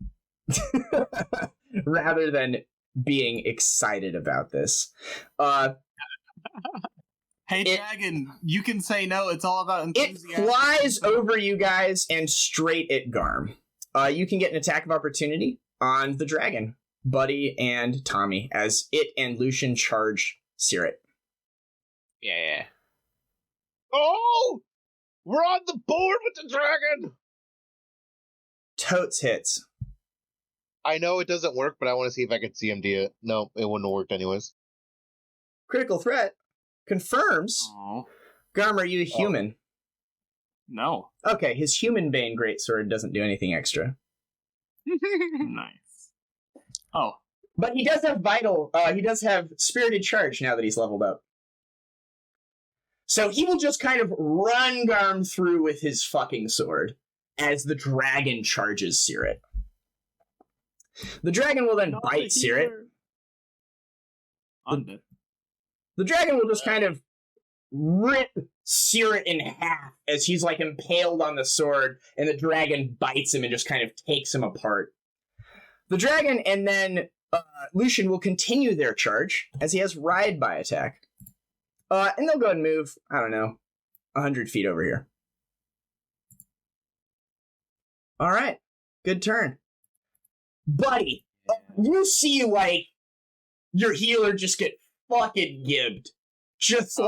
Rather than being excited about this. Hey, Dragon, you can say no. It's all about enthusiasm. It flies over you guys and straight at Garm. You can get an attack of opportunity on the dragon, Buddy and Tommy, as it and Lucian charge Caerrat. Yeah. Oh! We're on the board with the dragon! Totes hits. I know it doesn't work, but I want to see if I can CMD it. No, it wouldn't have worked anyways. Critical threat confirms. Oh. Garm, are you a human? No. Okay, his human bane greatsword doesn't do anything extra. Nice. Oh. But he does have he does have spirited charge now that he's leveled up. So he will just kind of run Garm through with his fucking sword as the dragon charges Caerrat. The dragon will then bite Caerrat. The dragon will just kind of rip Caerrat in half as he's impaled on the sword, and the dragon bites him and just kind of takes him apart. The dragon and then Lucian will continue their charge as he has ride by attack. And they'll go and move, 100 feet over here. All right, good turn. Buddy, you see, your healer just get fucking gibbed. Just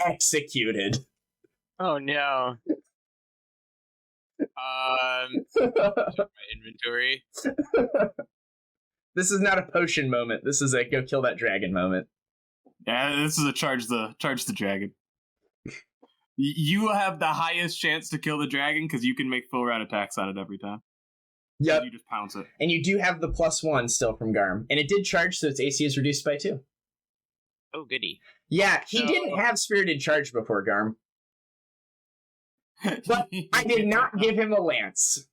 executed. Oh, no. My inventory. This is not a potion moment. This is a go kill that dragon moment. Yeah, this is a charge the dragon. You have the highest chance to kill the dragon because you can make full round attacks on it every time. Yep. You just pounce it. And you do have the +1 still from Garm. And it did charge, so its AC is reduced by 2. Oh, goody. Yeah, he didn't have Spirited Charge before, Garm. But I did not give him a lance.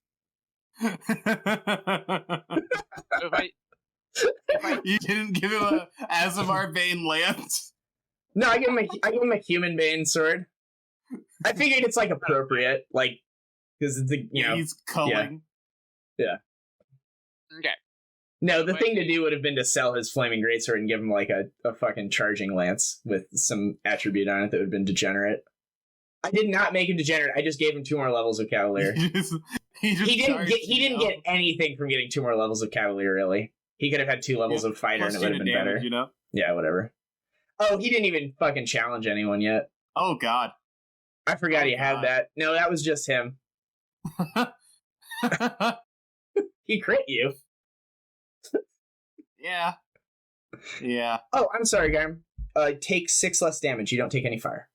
You didn't give him a Aasimar Bane lance? No, I give him a human Bane sword. I figured it's appropriate, because it's he's culling. Yeah. Okay. No, the thing to do would have been to sell his flaming greatsword and give him a fucking charging lance with some attribute on it that would have been degenerate. I did not make him degenerate. I just gave him 2 more levels of Cavalier. He didn't get anything from getting 2 more levels of Cavalier, really. He could have had 2 levels of Fighter and it would have been better. Yeah, whatever. Oh, he didn't even fucking challenge anyone yet. Oh, God. I forgot he had that. No, that was just him. He crit you. Yeah. Yeah. Oh, I'm sorry, Garm. Take 6 less damage. You don't take any fire.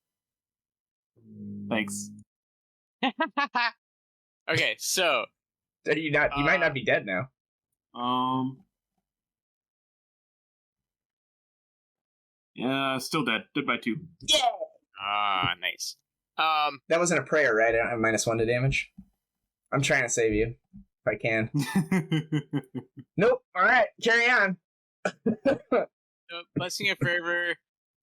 Thanks. Okay, so Are you not? You might not be dead now. Yeah, still dead. Dead by 2. Yeah. Ah, nice. That wasn't a prayer, right? I don't have -1 to damage. I'm trying to save you if I can. Nope. All right, carry on. Blessing of Forever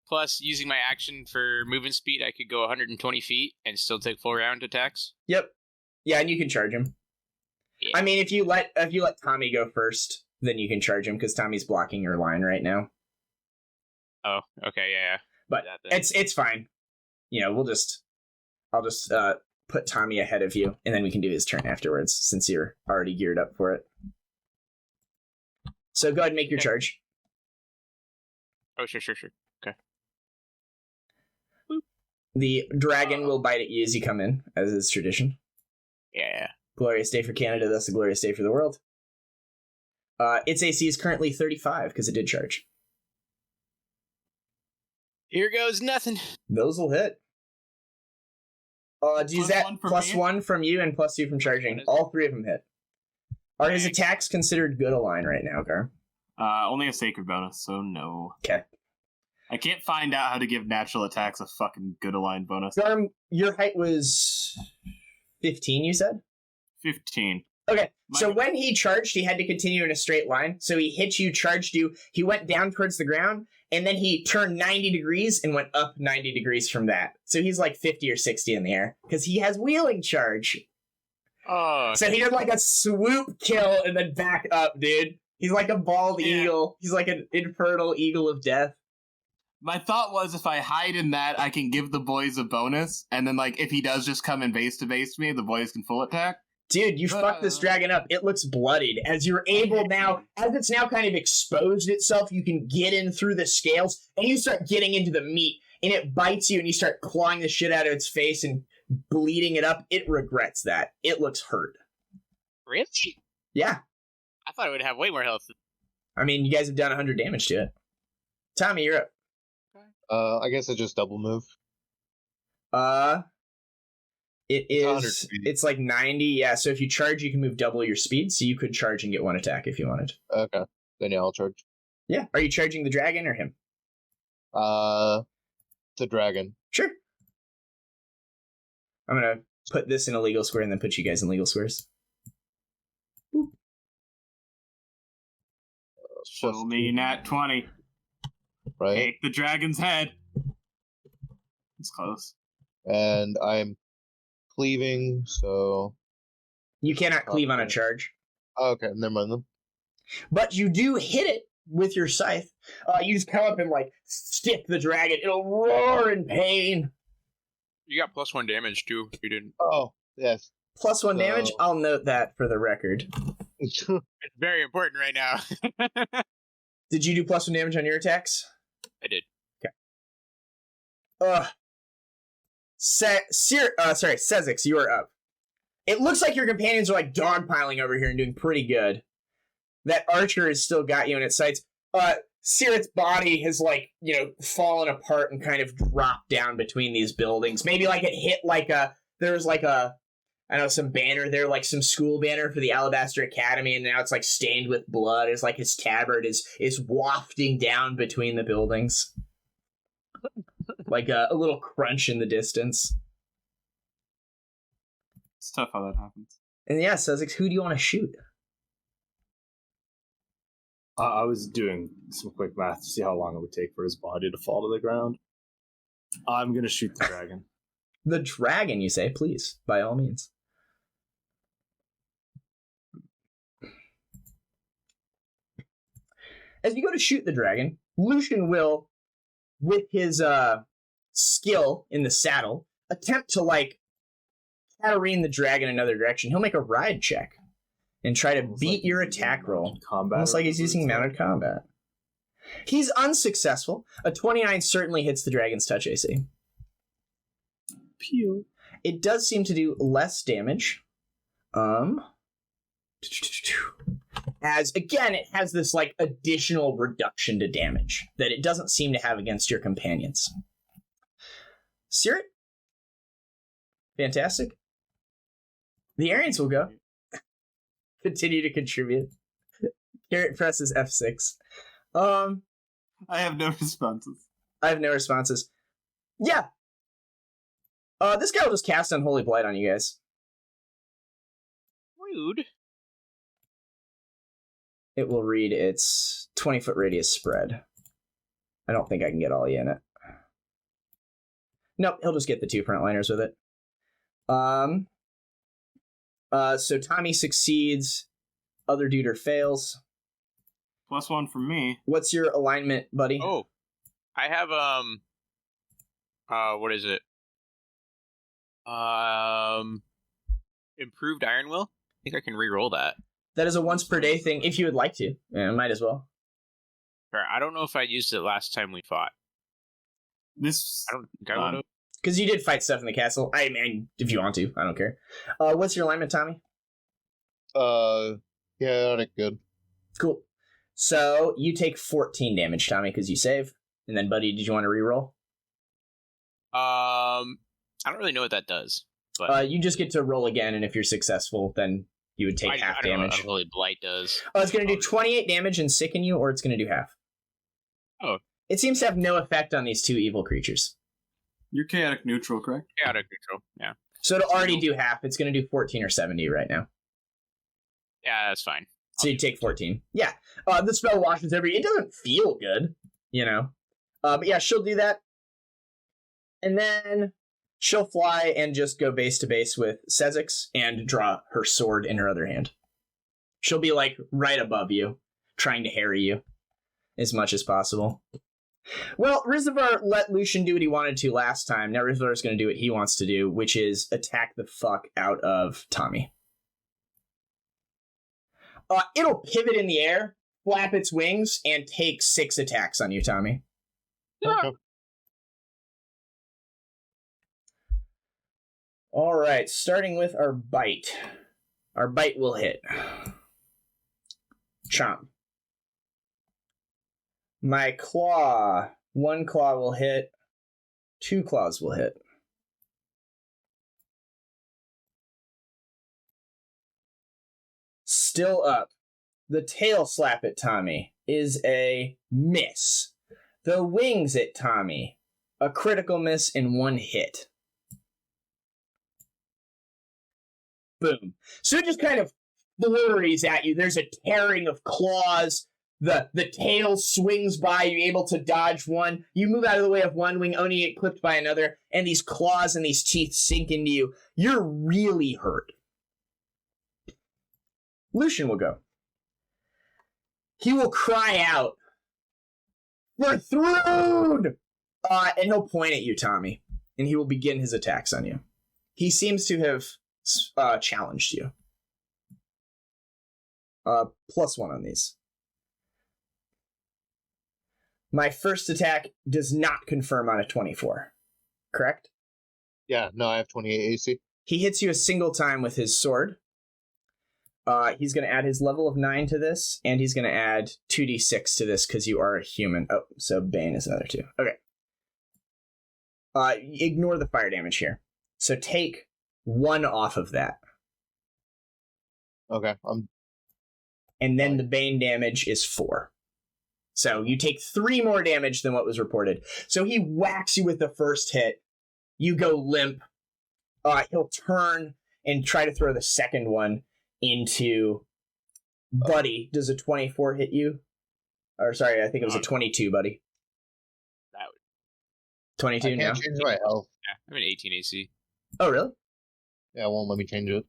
plus using my action for movement speed, I could go 120 feet and still take full round attacks. Yep. Yeah, and you can charge him. Yeah. I mean, if you let Tommy go first, then you can charge him because Tommy's blocking your line right now. Oh, okay, yeah. But it's fine. I'll just put Tommy ahead of you, and then we can do his turn afterwards since you're already geared up for it. So go ahead and make your charge. Oh, sure. Okay. The dragon will bite at you as you come in, as is tradition. Yeah. Glorious day for Canada, thus a glorious day for the world. Its AC is currently 35 because it did charge. Here goes nothing. Those will hit. Do Plus that one from plus me? 1 from you and plus 2 from charging. All 3 of them hit. Are his attacks considered good align right now, Garm? Only a sacred bonus, so no. Okay. I can't find out how to give natural attacks a fucking good align bonus. Garm, your height was 15, you said? 15. Okay, so My- when he charged, he had to continue in a straight line. So he hit you, charged you, he went down towards the ground, and then he turned 90 degrees and went up 90 degrees from that. So he's like 50 or 60 in the air, because he has wheeling charge. Oh. So he did like a swoop kill and then back up, dude. He's like a bald eagle. He's like an infernal eagle of death. My thought was if I hide in that, I can give the boys a bonus, and then like if he does just come in base to me, the boys can full attack. Dude, you fucked this dragon up. It looks bloodied. As you're able now, as it's now kind of exposed itself, you can get in through the scales, and you start getting into the meat, and it bites you, and you start clawing the shit out of its face and bleeding it up. It regrets that. It looks hurt. Really? Yeah. I thought it would have way more health. I mean, you guys have done 100 damage to it. Tommy, you're up. I guess I just double move. It It's 100 is, feet. it's like 90, yeah, so if you charge, you can move double your speed, so you could charge and get 1 attack if you wanted. Okay, then yeah, I'll charge. Yeah, are you charging the dragon or him? The dragon. Sure. I'm gonna put this in a legal square and then put you guys in legal squares. Boop. Show me nat 20. Right, Take the dragon's head. It's close. and I'm cleaving, so You cannot cleave on a charge, okay, never mind then. but you do hit it with your scythe. You just come up and like stick the dragon. It'll roar in pain. You got +1 damage too. If you didn't. Oh yes, Plus 1 So- damage. I'll note that for the record. It's very important right now. Did you do plus 1 damage on your attacks? I did. Sezzix, you are up. It looks like your companions are like dogpiling over here and doing pretty good. That archer has still got you in its sights. Sirith's body has fallen apart and kind of dropped down between these buildings. Maybe like it hit some banner there, like some school banner for the Alabaster Academy, and now it's like stained with blood. It's like his tabard is wafting down between the buildings. Like a little crunch in the distance. It's tough how that happens. And yeah, Sezzix, who do you want to shoot? I was doing some quick math to see how long it would take for his body to fall to the ground. I'm gonna shoot the dragon. The dragon, you say? Please, by all means. As you go to shoot the dragon, Lucian will, with his skill in the saddle, attempt to Catarine the dragon another direction. He'll make a ride check and try to Almost beat like your he's using attack roll. mounted combat Almost like he's using mounted combat. He's unsuccessful. A 29 certainly hits the dragon's touch AC. Pew. It does seem to do less damage. As, again, it has this, additional reduction to damage that it doesn't seem to have against your companions. Sirit? Fantastic. The Aryans will go. Continue to contribute. Caerrat presses F6. I have no responses. I have no responses. Yeah. This guy will just cast Unholy Blight on you guys. Rude. It will read its 20-foot radius spread. I don't think I can get all you in it. Nope, he'll just get the 2 frontliners with it. So Tommy succeeds. Other duder fails. +1 from me. What's your alignment, buddy? Oh, I have what is it? Improved Iron Will. I think I can re-roll that. That is a once per day thing. If you would like to, yeah, might as well. I don't know if I used it last time we fought. This I don't think I would have. Because you did fight stuff in the castle. I mean, if you want to, I don't care. What's your alignment, Tommy? Yeah, good. Cool. So you take 14 damage, Tommy, because you save. And then, buddy, did you want to reroll? I don't really know what that does. But You just get to roll again, and if you're successful, then you would take half I don't damage. know what Holy Blight does. It's going to do 28 damage and sicken you, or it's going to do half. Oh. It seems to have no effect on these two evil creatures. You're chaotic neutral, correct? Chaotic neutral, yeah. So it'll already do half. It's going to do 14 or 70 right now. Yeah, that's fine. So you take 14. Yeah. The spell washes it doesn't feel good, you know. But yeah, she'll do that. And then she'll fly and just go base to base with Sezzix and draw her sword in her other hand. She'll be like right above you, trying to harry you as much as possible. Well, Rivozair let Lucian do what he wanted to last time. Now Rivozair's going to do what he wants to do, which is attack the fuck out of Tommy. It'll pivot in the air, flap its wings, and take 6 attacks on you, Tommy. Okay. All right, starting with our bite. Our bite will hit. Chomp. My claw. 1 claw will hit. 2 claws will hit. Still up. The tail slap at Tommy is a miss. The wings at Tommy, a critical miss in 1 hit. Boom. So it just kind of flurries at you. There's a tearing of claws. The tail swings by. You're able to dodge one. You move out of the way of one wing, only get clipped by another. And these claws and these teeth sink into you. You're really hurt. Lucian will go. He will cry out, "For Thrune!" And he'll point at you, Tommy. And he will begin his attacks on you. He seems to have challenged you. +1 on these. My first attack does not confirm on a 24. Correct? Yeah, no, I have 28 AC. He hits you a single time with his sword. He's going to add his level of 9 to this, and he's going to add 2d6 to this because you are a human. Oh, so Bane is another 2. Okay. Ignore the fire damage here. So take 1 off of that. Okay, And then the Bane damage is 4. So you take 3 more damage than what was reported. So he whacks you with the first hit. You go limp. He'll turn and try to throw the second one into Buddy. Does a 24 hit you? Or sorry, I think it was a 22, Buddy. That would. 22 I now? can't change my health. Yeah, I'm an 18 AC. Oh, really? Yeah, it won't let me change it.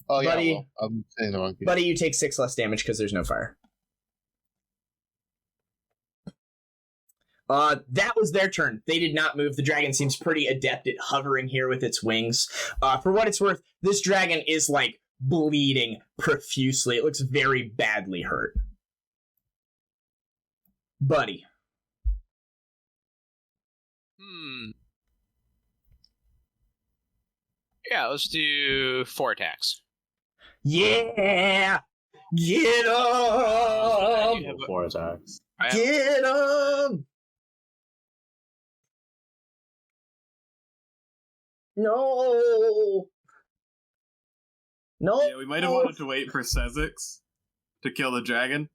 Oh, Buddy, yeah, well, I'm saying the wrong thing. Buddy, you take 6 less damage because there's no fire. That was their turn. They did not move. The dragon seems pretty adept at hovering here with its wings. For what it's worth, this dragon is, like, bleeding profusely. It looks very badly hurt. Buddy. Yeah, let's do 4 attacks. Yeah! Get You him! have a- 4 attacks. Get him! No! No! Yeah, we might have wanted to wait for Sezzix to kill the dragon.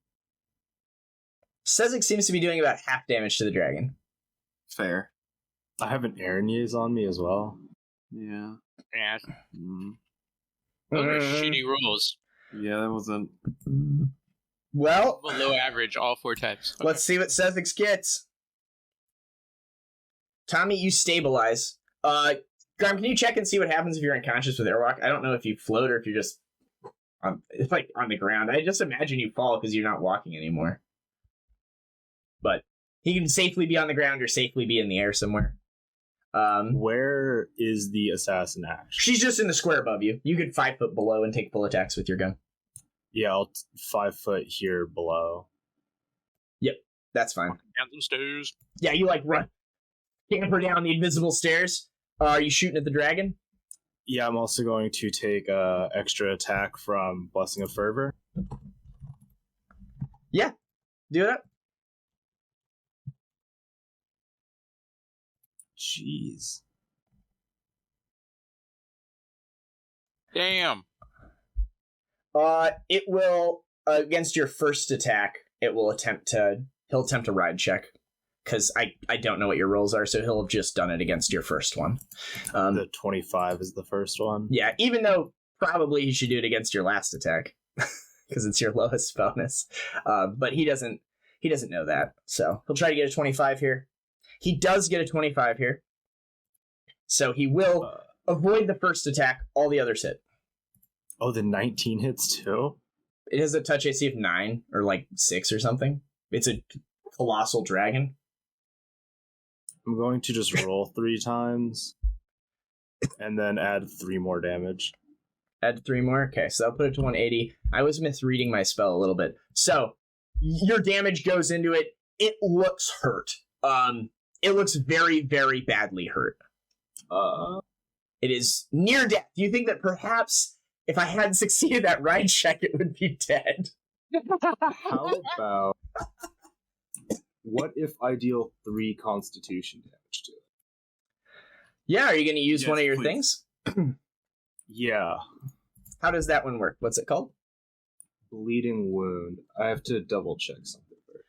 Sezzix seems to be doing about half damage to the dragon. Fair. I have an Aranese on me as well. Yeah. Yeah, Mm. those are shitty rolls. Yeah, that wasn't. Well, Below average, all 4 types. Okay. let's see what Sezzix gets. Tommy, you stabilize. Garm, can you check and see what happens if you're unconscious with airwalk? I don't know if you float or if you're just on the ground. I just imagine you fall because you're not walking anymore. But he can safely be on the ground or safely be in the air somewhere. Where is the assassin action? She's just in the square above you. You could 5 foot below and take full attacks with your gun. Yeah, I'll 5 foot here below. Yep, that's fine. Down some stairs. Yeah, you like run, camper down the invisible stairs. Are you shooting at the dragon? Yeah, I'm also going to take extra attack from Blessing of Fervor. Yeah, do it up. Jeez. Damn. It will against your first attack. He'll attempt a ride check because I don't know what your rolls are, so he'll have just done it against your first one. The 25 is the first one. Yeah, even though probably he should do it against your last attack because it's your lowest bonus. But he doesn't know that, so he'll try to get a 25 here. He does get a 25 here, so he will avoid the first attack. All the others hit. Oh, the 19 hits too? It has a touch AC of 9 or like 6 or something. It's a colossal dragon. I'm going to just roll 3 times and then add 3 more damage. Add 3 more? Okay, so that'll put it to 180. I was misreading my spell a little bit. So, your damage goes into it. It looks hurt. It looks very, very badly hurt. It is near death. Do you think that perhaps if I hadn't succeeded that ride check, it would be dead? How about... What if I deal 3 constitution damage to it? Yeah, are you going to use Yes, one of your please. things? Yeah. How does that one work? What's it called? Bleeding wound. I have to double check something first.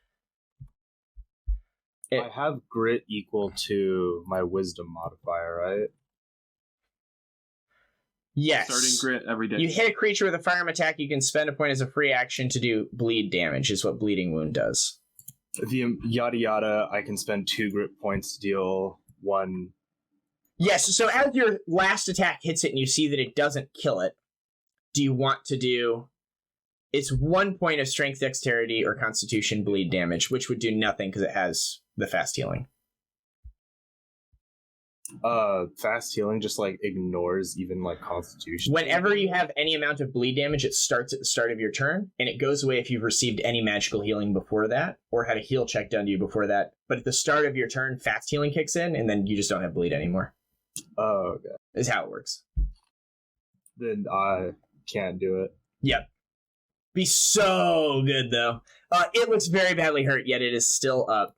I have grit equal to my wisdom modifier, right? Yes. Starting grit every day. You hit a creature with a firearm attack, you can spend a point as a free action to do bleed damage, is what bleeding wound does. The yada yada, I can spend 2 grit points to deal 1. Yes, so as your last attack hits it and you see that it doesn't kill it, do you want to do... It's 1 point of strength, dexterity, or constitution bleed damage, which would do nothing because it has the fast healing. Fast healing just like ignores even like constitution. Whenever you have any amount of bleed damage, it starts at the start of your turn, and it goes away if you've received any magical healing before that, or had a heal check done to you before that. But at the start of your turn, fast healing kicks in, and then you just don't have bleed anymore. Oh, okay. Is how it works. Then I can't do it. Yep. Be so good, though. It looks very badly hurt, yet it is still up.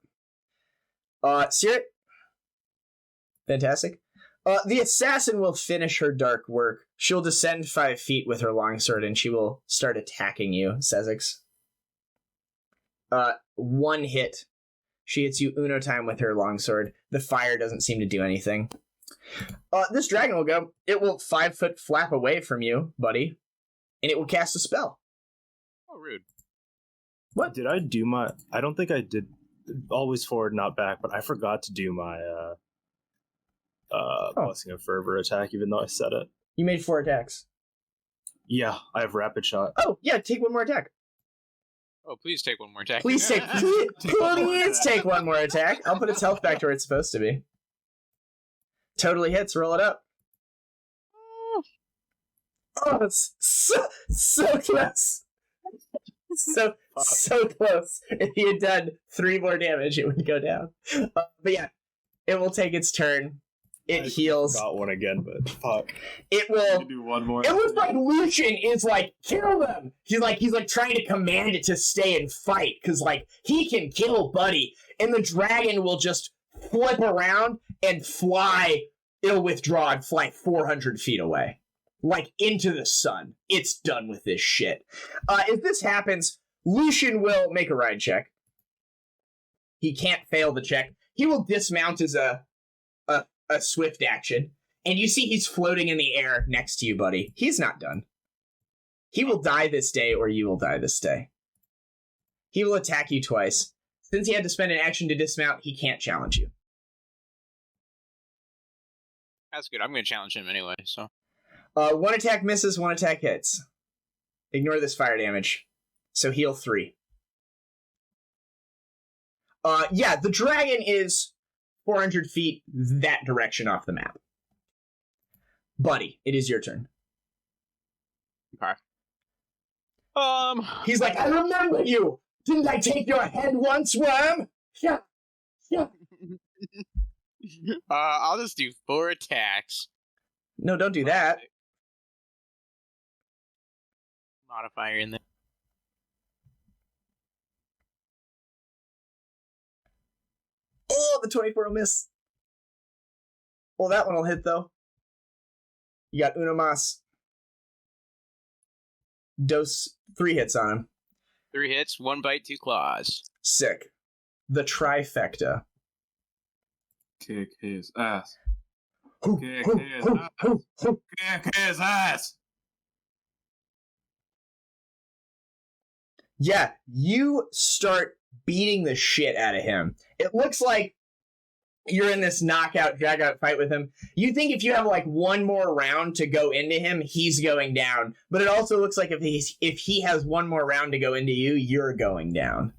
Sirit? Fantastic. The assassin will finish her dark work. She'll descend 5 feet with her longsword, and she will start attacking you, Sezzix. 1 hit. She hits you uno time with her longsword. The fire doesn't seem to do anything. This dragon will go. It will 5 foot flap away from you, buddy, and it will cast a spell. Oh, rude. What? Did I do my... I don't think I did... Always forward, not back, but I forgot to do my Blessing of Fervor attack, even though I said it. You made 4 attacks. Yeah, I have rapid shot. Oh, yeah, take 1 more attack. Oh, please take 1 more attack. Please take one more attack. I'll put its health back to where it's supposed to be. Totally hits. Roll it up. Oh, it's so close. So close. If he had done 3 more damage, it would go down. But yeah, it will take its turn. It heals. Got one again, but fuck. It will do 1 more. It looks like Lucian is like, kill them. He's like trying to command it to stay and fight because like he can kill Buddy, and the dragon will just flip around and fly. It'll withdraw and fly 400 feet away, like into the sun. It's done with this shit. If this happens, Lucian will make a ride check. He can't fail the check. He will dismount as a swift action, and you see he's floating in the air next to you, buddy. He's not done. He will die this day, or you will die this day. He will attack you twice. Since he had to spend an action to dismount, he can't challenge you. That's good. I'm going to challenge him anyway, so. 1 attack misses, 1 attack hits. Ignore this fire damage. So heal 3. Yeah, the dragon is 400 feet that direction off the map. Buddy, it is your turn. Okay. He's like, I remember you! Didn't I take your head once, worm? Yeah. I'll just do 4 attacks. No, don't do that. Modifier in there. Oh, the 24 will miss. Well, that one will hit, though. You got uno mas. Dose 3 hits on him. 3 hits, 1 bite, 2 claws. Sick. The trifecta. Kick his ass. Kick his ass. Kick his ass. Yeah, you start beating the shit out of him. It looks like you're in this knockout, drag-out fight with him. You think if you have like one more round to go into him, he's going down. But it also looks like if he has one more round to go into you, you're going down.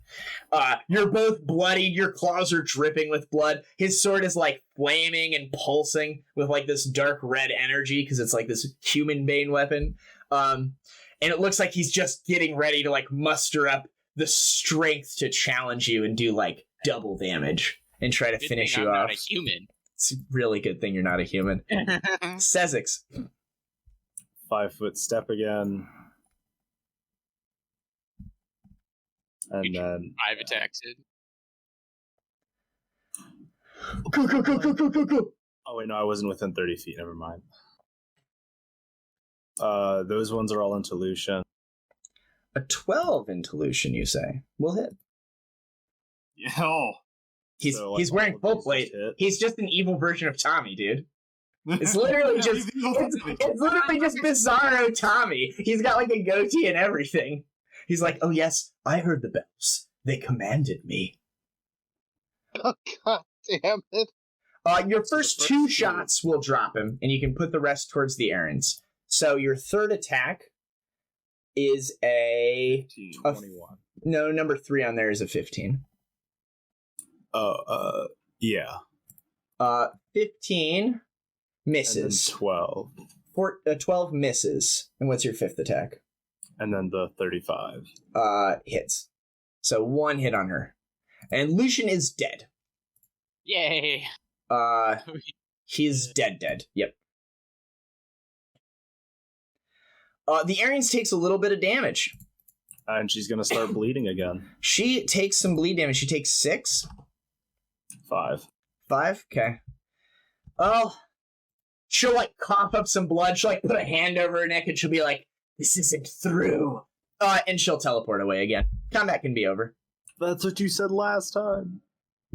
You're both bloodied. Your claws are dripping with blood. His sword is like flaming and pulsing with like this dark red energy because it's like this human bane weapon. And it looks like he's just getting ready to like muster up the strength to challenge you and do like double damage and try to finish you off. I'm not a human. It's a really good thing you're not a human. Sezzix. 5-foot step again. And then 5 attacks in. Go. oh wait, no, I wasn't within 30 feet. Never mind. Those ones are all into Lucian. A 12 into Lucian, you say? Will hit. Yo. He's So, like, he's all wearing of full these plate. hit? He's just an evil version of Tommy, dude. It's literally just it's literally just Bizarro Tommy. He's got like a goatee and everything. He's like, oh yes, I heard the bells. They commanded me. Oh, God damn it. Your first 2 shots will drop him, and you can put the rest towards the errands. So your third attack is a 21. No, number 3 on there is a 15. Yeah. 15 misses. And then 12. 12 misses. And what's your 5th attack? And then the 35. Hits. So 1 hit on her. And Lucian is dead. Yay! He's dead. Yep. The Arians takes a little bit of damage. And she's gonna start bleeding again. She takes some bleed damage. She takes 6. 5. 5? Okay. Oh. She'll, like, cough up some blood. She'll, like, put a hand over her neck and she'll be like, this isn't through. And she'll teleport away again. Combat can be over. That's what you said last time.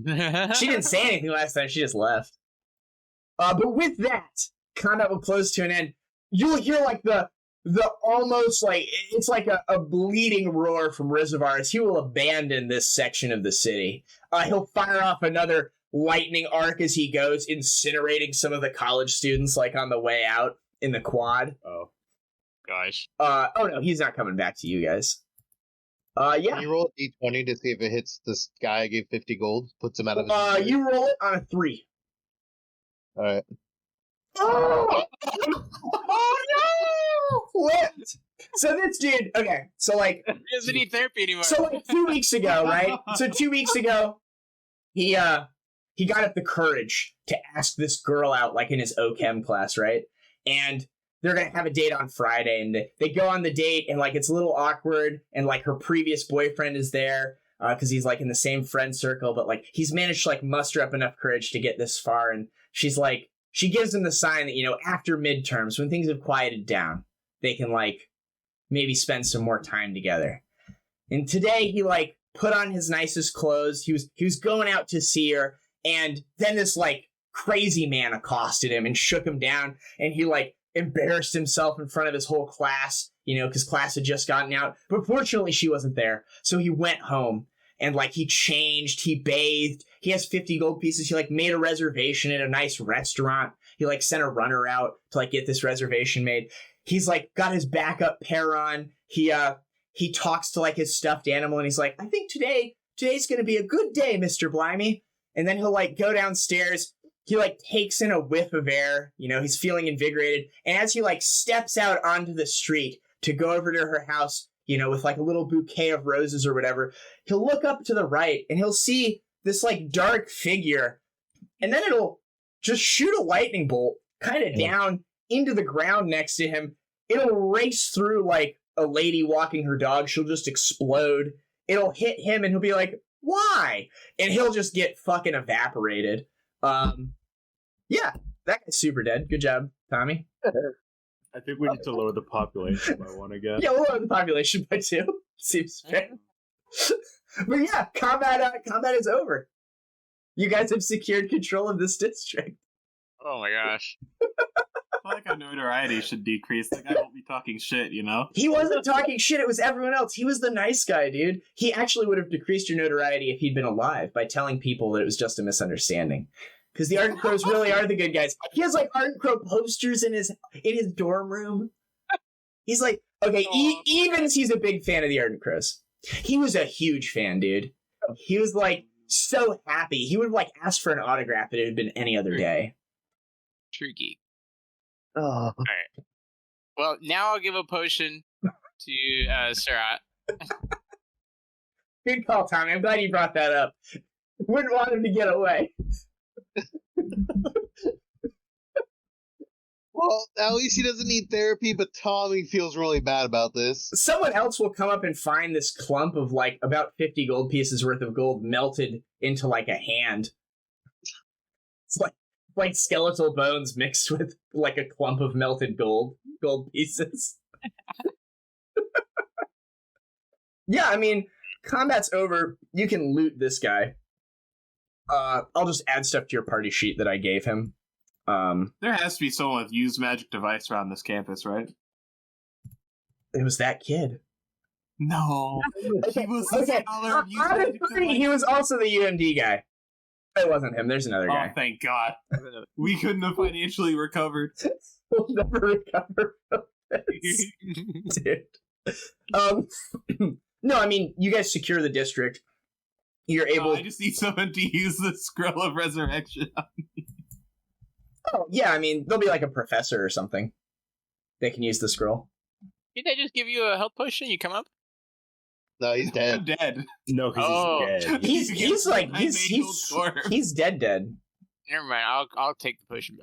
She didn't say anything last time. She just left. But with that, combat will close to an end. You'll hear, like, the almost, like, it's like a bleeding roar from Rivozair as he will abandon this section of the city. He'll fire off another lightning arc as he goes, incinerating some of the college students, like, on the way out in the quad. Oh. Gosh. Oh no, he's not coming back to you guys. Yeah. Can you roll a d20 to see if it hits this guy I gave 50 gold? Puts him out of his misery? You roll it on a 3. Alright. Oh! Oh no! Flipped! So this dude, okay, so like... He doesn't need therapy anymore. So like 2 weeks ago, right? So 2 weeks ago, he got up the courage to ask this girl out, like in his OChem class, right? And they're going to have a date on Friday, and they go on the date, and like it's a little awkward, and like her previous boyfriend is there, because he's like in the same friend circle, but like he's managed to like muster up enough courage to get this far, and she's like, she gives him the sign that, you know, after midterms, when things have quieted down, they can like maybe spend some more time together. And today he like put on his nicest clothes, he was going out to see her, and then this like crazy man accosted him and shook him down, and he like embarrassed himself in front of his whole class, you know, because class had just gotten out. But fortunately, she wasn't there. So he went home and, like, he changed, he bathed, he has 50 gold pieces. He, like, made a reservation at a nice restaurant. He, like, sent a runner out to, like, get this reservation made. He's, like, got his backup pair on. He talks to, like, his stuffed animal, and he's like, I think today's going to be a good day, Mr. Blimey. And then he'll, like, go downstairs. He, like, takes in a whiff of air, you know, he's feeling invigorated, and as he, like, steps out onto the street to go over to her house with like a little bouquet of roses or whatever, he'll look up to the right and he'll see this like dark figure, and then it'll just shoot a lightning bolt kind of down into the ground next to him. It'll race through like a lady walking her dog. She'll just explode. It'll hit him and he'll be like, why? And he'll just get fucking evaporated. Yeah, that guy's super dead. Good job, Tommy. I think we need to lower the population by one again. Yeah, we'll lower the population by 2. Seems fair. But yeah, combat is over. You guys have secured control of this district. Oh my gosh. I feel like our notoriety should decrease. The guy won't be talking shit, He wasn't talking shit, it was everyone else. He was the nice guy, dude. He actually would have decreased your notoriety if he'd been alive by telling people that it was just a misunderstanding. Because the Ardent Crows really are the good guys. He has like Ardent Crow posters in his dorm room. He's like, okay, Evans, he's a big fan of the Ardent Crows. He was a huge fan, dude. He was like so happy. He would have like asked for an autograph if it had been any other day. True geek. Oh. All right. Well, now I'll give a potion to Caerrat. Good call, Tommy. I'm glad you brought that up. Wouldn't want him to get away. Well, at least he doesn't need therapy, but Tommy feels really bad about this. Someone else will come up and find this clump of like about 50 gold pieces worth of gold melted into like a hand. It's like skeletal bones mixed with like a clump of melted gold pieces. Yeah, I mean, combat's over. You can loot this guy. I'll just add stuff to your party sheet that I gave him. There has to be someone with used magic device around this campus, right? It was that kid. No. He was the scholar of used Out of magic 3, device. he was also the UMD guy. It wasn't him. There's another guy. Oh, thank God. We couldn't have financially recovered. We'll never recover from this. Dude. No, I mean, you guys secure the district. You're able... I just need someone to use the Scroll of Resurrection. Oh, yeah, I mean, there'll be like a professor or something. They can use the scroll. Did I just give you a health potion? You come up? No, he's dead. I'm dead. No, because he's dead. He's dead. Never mind. I'll take the potion.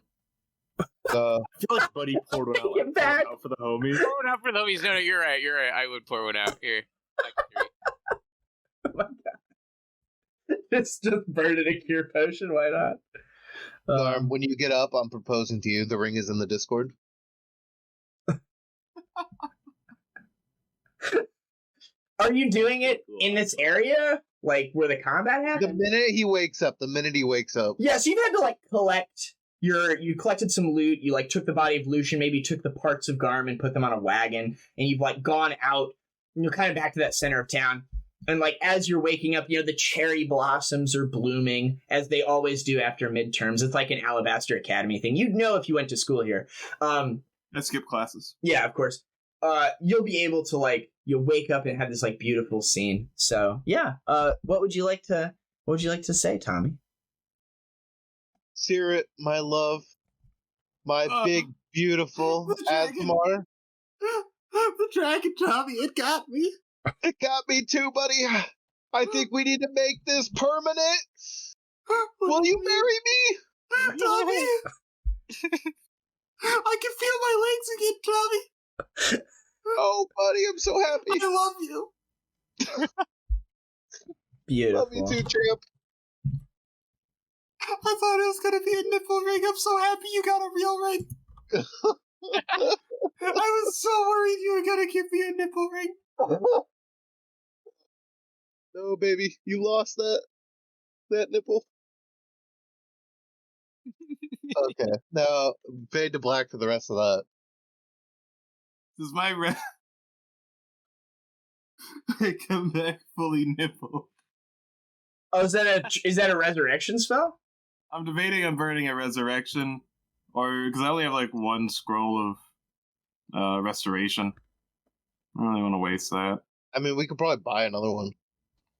I feel like Buddy poured one out, Get back. out for the homies. Pour one out for the homies. No, you're right. I would pour one out. Here. Oh my god. Just burn it a cure potion, why not? Garm, when you get up, I'm proposing to you. The ring is in the Discord. Are you doing it in this area? Like, where the combat happened? The minute he wakes up. Yeah, so you've had to, like, collect you collected some loot, you, like, took the body of Lucian, maybe took the parts of Garm and put them on a wagon, and you've, like, gone out, and you're kind of back to that center of town. And, like, as you're waking up, the cherry blossoms are blooming, as they always do after midterms. It's like an Alabaster Academy thing. You'd know if you went to school here. I skip classes. Yeah, of course. You'll be able to, like, you'll wake up and have this, like, beautiful scene. So, yeah. What would you like to say, Tommy? Caerrat, my love. My big, beautiful Aasimar. The dragon, Tommy, it got me. It got me too, buddy. I think we need to make this permanent. Will you marry me? Tommy! I can feel my legs again, Tommy. Oh, buddy, I'm so happy. I love you. Beautiful. Love you too, champ. I thought it was going to be a nipple ring. I'm so happy you got a real ring. I was so worried you were going to give me a nipple ring. No, baby, you lost that nipple. Okay, now fade to black for the rest of that. This is my I come back fully nipple. Oh, is that a resurrection spell? I'm debating on burning a resurrection, or because I only have like one scroll of restoration. I don't really want to waste that. I mean, we could probably buy another one.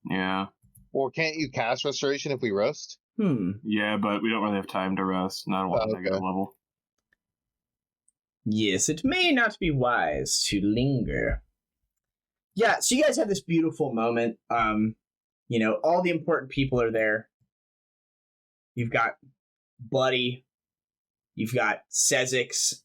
Yeah. Or can't you cast restoration if we rest? Yeah, but we don't really have time to rest, and I don't want to negative level. Yes, it may not be wise to linger. Yeah, so you guys have this beautiful moment. You know, all the important people are there. You've got Buddy. You've got Sezzix.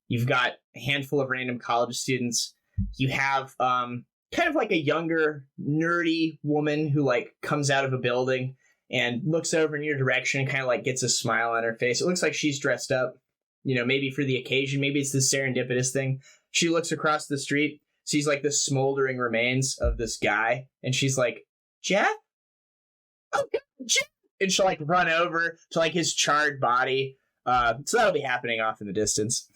You've got a handful of random college students. You have kind of like a younger, nerdy woman who like comes out of a building and looks over in your direction and kind of like gets a smile on her face. It looks like she's dressed up, you know, maybe for the occasion. Maybe it's this serendipitous thing. She looks across the street, sees like the smoldering remains of this guy, and she's like, Jeff? Oh, God, Jeff! And she'll like run over to like his charred body. So that'll be happening off in the distance.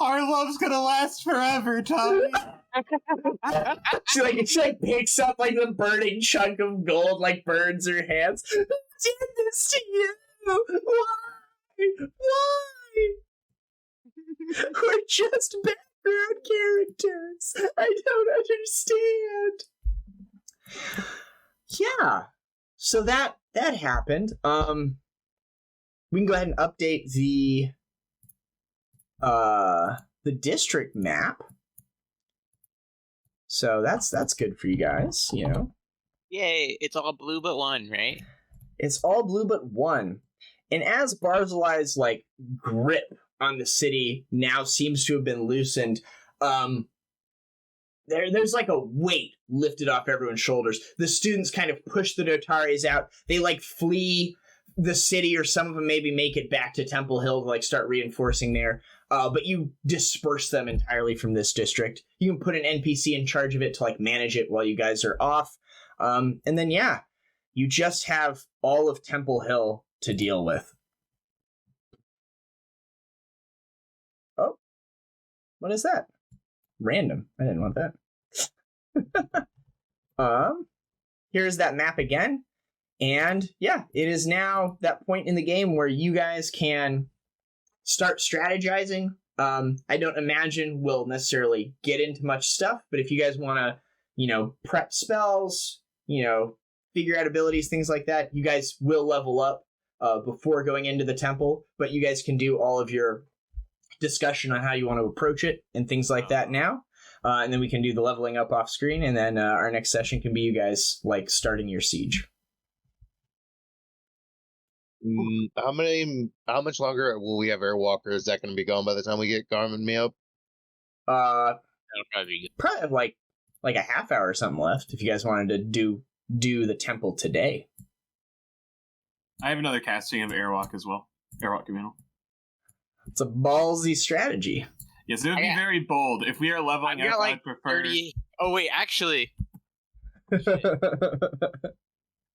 Our love's gonna last forever, Tommy. she like picks up like the burning chunk of gold, like burns her hands. I did this to you. Why? We're just background characters. I don't understand. Yeah. So that happened. We can go ahead and update the district map. So that's good for you guys, you know. Yay, it's all blue but one, right? It's all blue but one. And as Barzillai's like grip on the city now seems to have been loosened, there's like a weight lifted off everyone's shoulders. The students kind of push the Notaries out. They like flee the city, or some of them maybe make it back to Temple Hill to like start reinforcing there. But you disperse them entirely from this district. You can put an NPC in charge of it to like manage it while you guys are off. And then, yeah, you just have all of Temple Hill to deal with. Oh, what is that? Random. I didn't want that. Here's that map again. And yeah, it is now that point in the game where you guys can start strategizing. I don't imagine we'll necessarily get into much stuff, but if you guys want to, you know, prep spells, you know, figure out abilities, things like that, you guys will level up before going into the temple, but you guys can do all of your discussion on how you want to approach it and things like that now. And then we can do the leveling up off screen, and then our next session can be you guys like starting your siege. How much longer will we have Airwalker? Is that going to be gone by the time we get Garm and me up? That'll probably be good. Probably have like a half hour or something left if you guys wanted to do the temple today. I have another casting of Airwalk as well. Airwalk Communal. It's a ballsy strategy. Yes, it would be very bold. If we are leveling up, like I'd prefer... 30... Oh, wait, actually...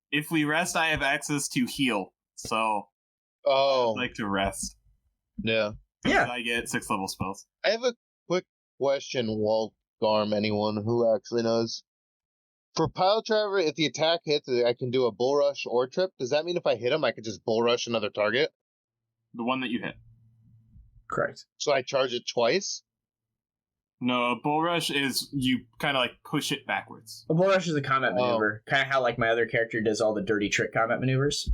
If we rest, I have access to heal. So, Oh, I'd like to rest. yeah. Yeah. I get 6 level spells. I have a quick question, Walt, Garm, anyone who actually knows. For Pile Driver, if the attack hits, I can do a Bull Rush or Trip. Does that mean if I hit him, I could just Bull Rush another target? The one that you hit. Correct. So I charge it twice? No, a bull rush is you kind of like push it backwards. A bull rush is a combat maneuver. Kind of how like my other character does all the dirty trick combat maneuvers.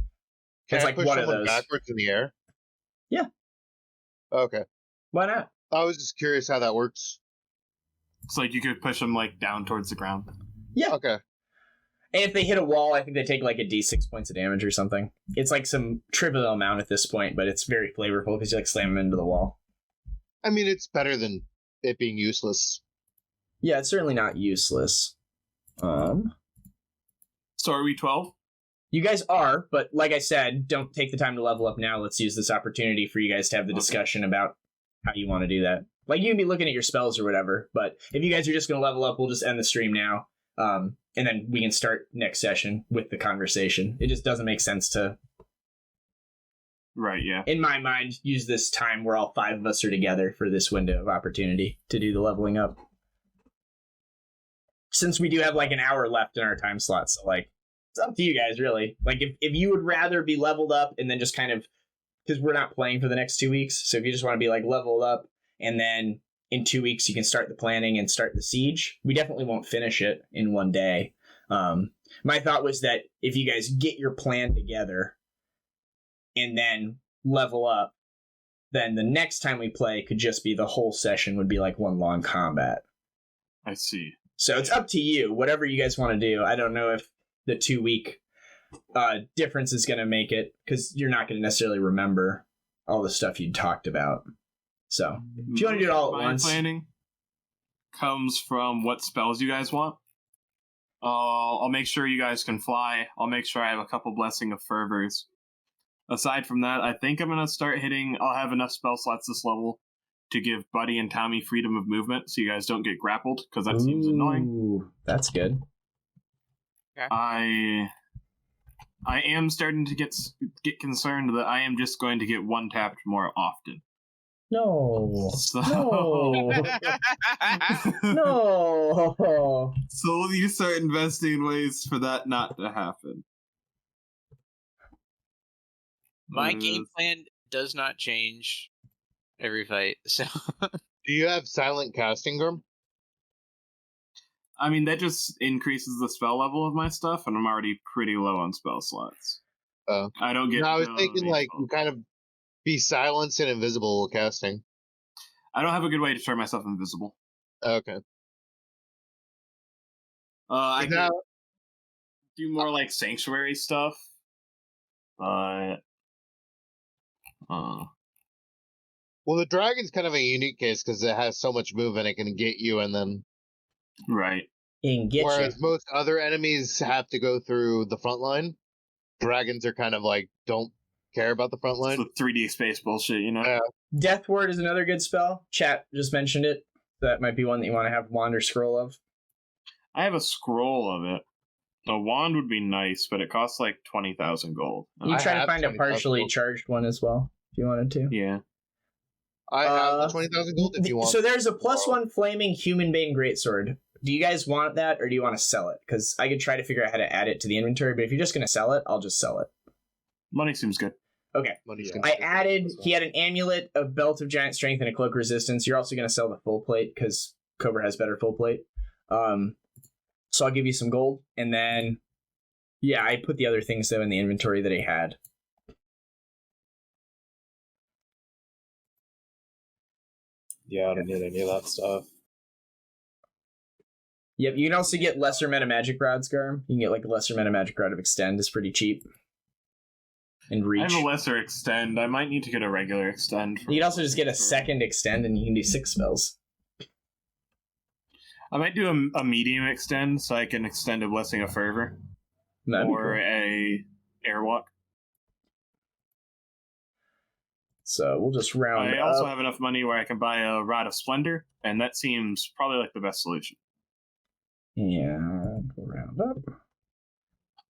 Can It's I like push one of someone those. backwards in the air? Yeah. Okay. Why not? I was just curious how that works. It's like you could push them like down towards the ground. Yeah. Okay. And if they hit a wall, I think they take like a d6 points of damage or something. It's like some trivial amount at this point, but it's very flavorful because you like slam them into the wall. I mean, it's better than it being useless. Yeah, it's certainly not useless. So are we 12? You guys are, but like I said, don't take the time to level up now. Let's use this opportunity for you guys to have the discussion about how you want to do that. Like, you can be looking at your spells or whatever, but if you guys are just going to level up, we'll just end the stream now. And then we can start next session with the conversation. It just doesn't make sense to, Right, yeah. in my mind, use this time where all 5 of us are together for this window of opportunity to do the leveling up. Since we do have like an hour left in our time slot, so like, it's up to you guys, really. Like, if you would rather be leveled up and then just kind of, because we're not playing for the next 2 weeks, so if you just want to be like leveled up and then in 2 weeks you can start the planning and start the siege, we definitely won't finish it in one day. My thought was that if you guys get your plan together and then level up, then the next time we play could just be the whole session would be like one long combat. I see. So it's up to you, whatever you guys want to do. I don't know if the 2-week difference is going to make it, because you're not going to necessarily remember all the stuff you talked about. So if you want to do it all at once. Planning comes from what spells you guys want. I'll make sure you guys can fly. I'll make sure I have a couple Blessing of Fervors. Aside from that, I think I'm going to start hitting... I'll have enough spell slots this level to give Buddy and Tommy freedom of movement so you guys don't get grappled, because that seems annoying. That's good. Okay. I am starting to get concerned that I am just going to get one-tapped more often. No. So... No. So we'll need to start investing in ways for that not to happen. My game plan does not change every fight, so... Do you have silent casting, Garm? I mean, that just increases the spell level of my stuff, and I'm already pretty low on spell slots. Oh. I don't get... No, I was thinking, like, you kind of be silenced and invisible casting. I don't have a good way to turn myself invisible. Okay. I can do more, like, sanctuary stuff. But... Well, the dragon's kind of a unique case because it has so much movement, it can get you and then... Right. Whereas most other enemies have to go through the front line. Dragons are kind of like, don't care about the front line. It's the 3D space bullshit, you know? Yeah. Death Ward is another good spell. Chat just mentioned it. That might be one that you want to have wand or scroll of. I have a scroll of it. A wand would be nice, but it costs like 20,000 gold. You try to find a 20,000 partially gold. charged one as well, if you wanted to. Yeah. I have the 20,000 gold if you want. So there's a +1 flaming human bane greatsword. Do you guys want that, or do you want to sell it? Because I could try to figure out how to add it to the inventory, but if you're just going to sell it, I'll just sell it. Money seems good. Okay. I added, he had an amulet, a belt of giant strength, and a cloak resistance. You're also going to sell the full plate, because Cobra has better full plate. So I'll give you some gold, and then, yeah, I put the other things, though, in the inventory that he had. Yeah, I don't need any of that stuff. Yep, you can also get lesser meta magic rods, Garm. You can get like a lesser meta magic rod of extend. It's pretty cheap. And reach. I have a lesser extend. I might need to get a regular extend. You can also just get a second extend, and you can do 6 spells. I might do a medium extend, so I can extend a Blessing of Fervor. That'd be or cool. a Airwalk. So we'll just round I up. also have enough money where I can buy a Rod of Splendor, and that seems probably like the best solution. And we'll round up.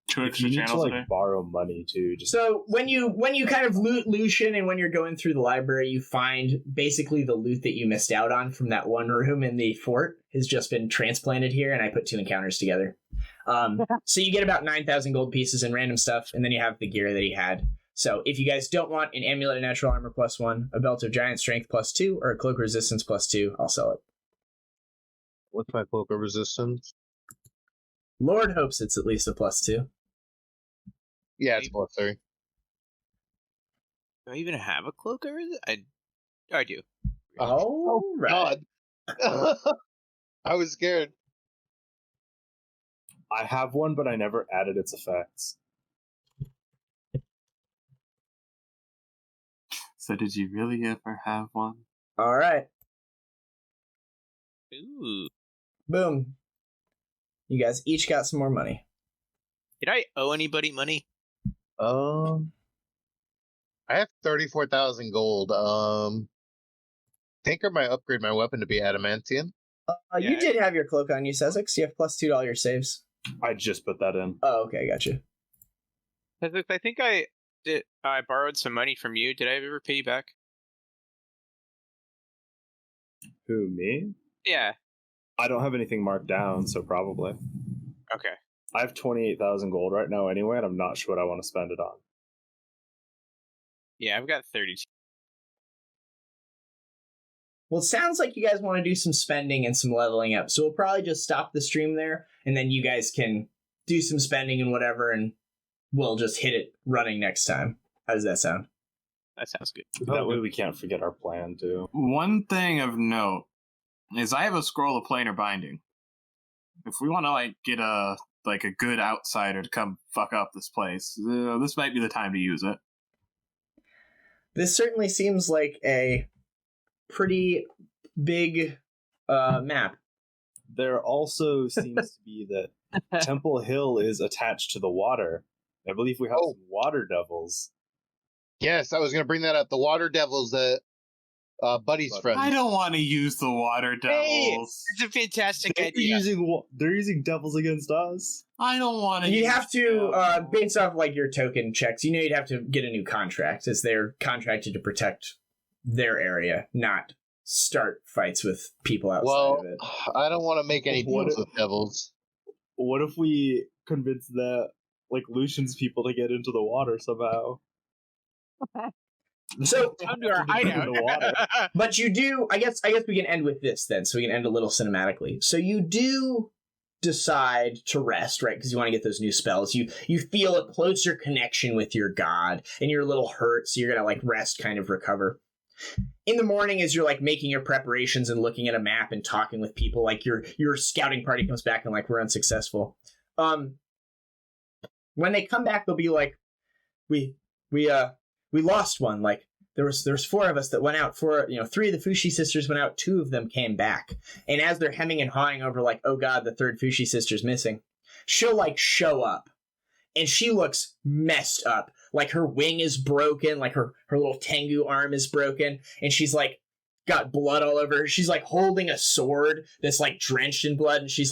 2 You extra need to channels like today. borrow money too. Just So when you kind of loot Lucian, and when you're going through the library, you find basically the loot that you missed out on from that one room in the fort has just been transplanted here, and I put 2 encounters together. So you get about 9,000 gold pieces and random stuff, and then you have the gear that he had. So if you guys don't want an amulet of natural armor +1, a belt of giant strength +2, or a cloak resistance +2, I'll sell it. What's my cloak of resistance? Lord hopes it's at least a +2. Yeah, it's +3. Do I even have a cloak over there? I do. Oh, right. God. I was scared. I have one, but I never added its effects. So did you really ever have one? All right. Ooh. Boom. You guys each got some more money. Did I owe anybody money? I have 34,000 gold. Think I might upgrade my weapon to be adamantium. You Yeah. did have your cloak on you, Sezzix. You have +2 to all your saves. I just put that in. Oh, okay, gotcha. I think I did. I borrowed some money from you. Did I ever pay you back? Who, me? Yeah. I don't have anything marked down, so probably. Okay. I have 28,000 gold right now anyway, and I'm not sure what I want to spend it on. Yeah, I've got 32. Well, it sounds like you guys want to do some spending and some leveling up, so we'll probably just stop the stream there, and then you guys can do some spending and whatever, and we'll just hit it running next time. How does that sound? That sounds good. That way we can't forget our plan, too. One thing of note is I have a Scroll of Planar Binding. if we want to get a good outsider to come fuck up this place, this might be the time to use it. This certainly seems like a pretty big map. There also seems to be that Temple Hill is attached to the water. I believe we have some water devils. Yes, I was going to bring that up. The water devils, Buddy's friends. I don't want to use the water devils. It's a fantastic idea. They're using devils against us. I don't want to. You'd have to, based off your token checks, you'd have to get a new contract, as they're contracted to protect their area, not start fights with people outside of it. I don't want to make any deals with devils. What if we convince that Lucian's people to get into the water somehow? So under our hideout. But you do, I guess we can end with this then, so we can end a little cinematically. So you do decide to rest, right? Because you want to get those new spells. You feel a closer connection with your god, and you're a little hurt, so you're gonna rest, kind of recover. In the morning, as you're making your preparations and looking at a map and talking with people, your scouting party comes back and we're unsuccessful. When they come back, they'll be we lost one. There was 4 of us that went out. 3 of the Fushi sisters went out. 2 of them came back. And as they're hemming and hawing over oh god, the 3rd Fushi sister's missing, she'll show up, and she looks messed up. Her wing is broken, her little Tengu arm is broken, and she's got blood all over her. She's holding a sword that's drenched in blood, and she's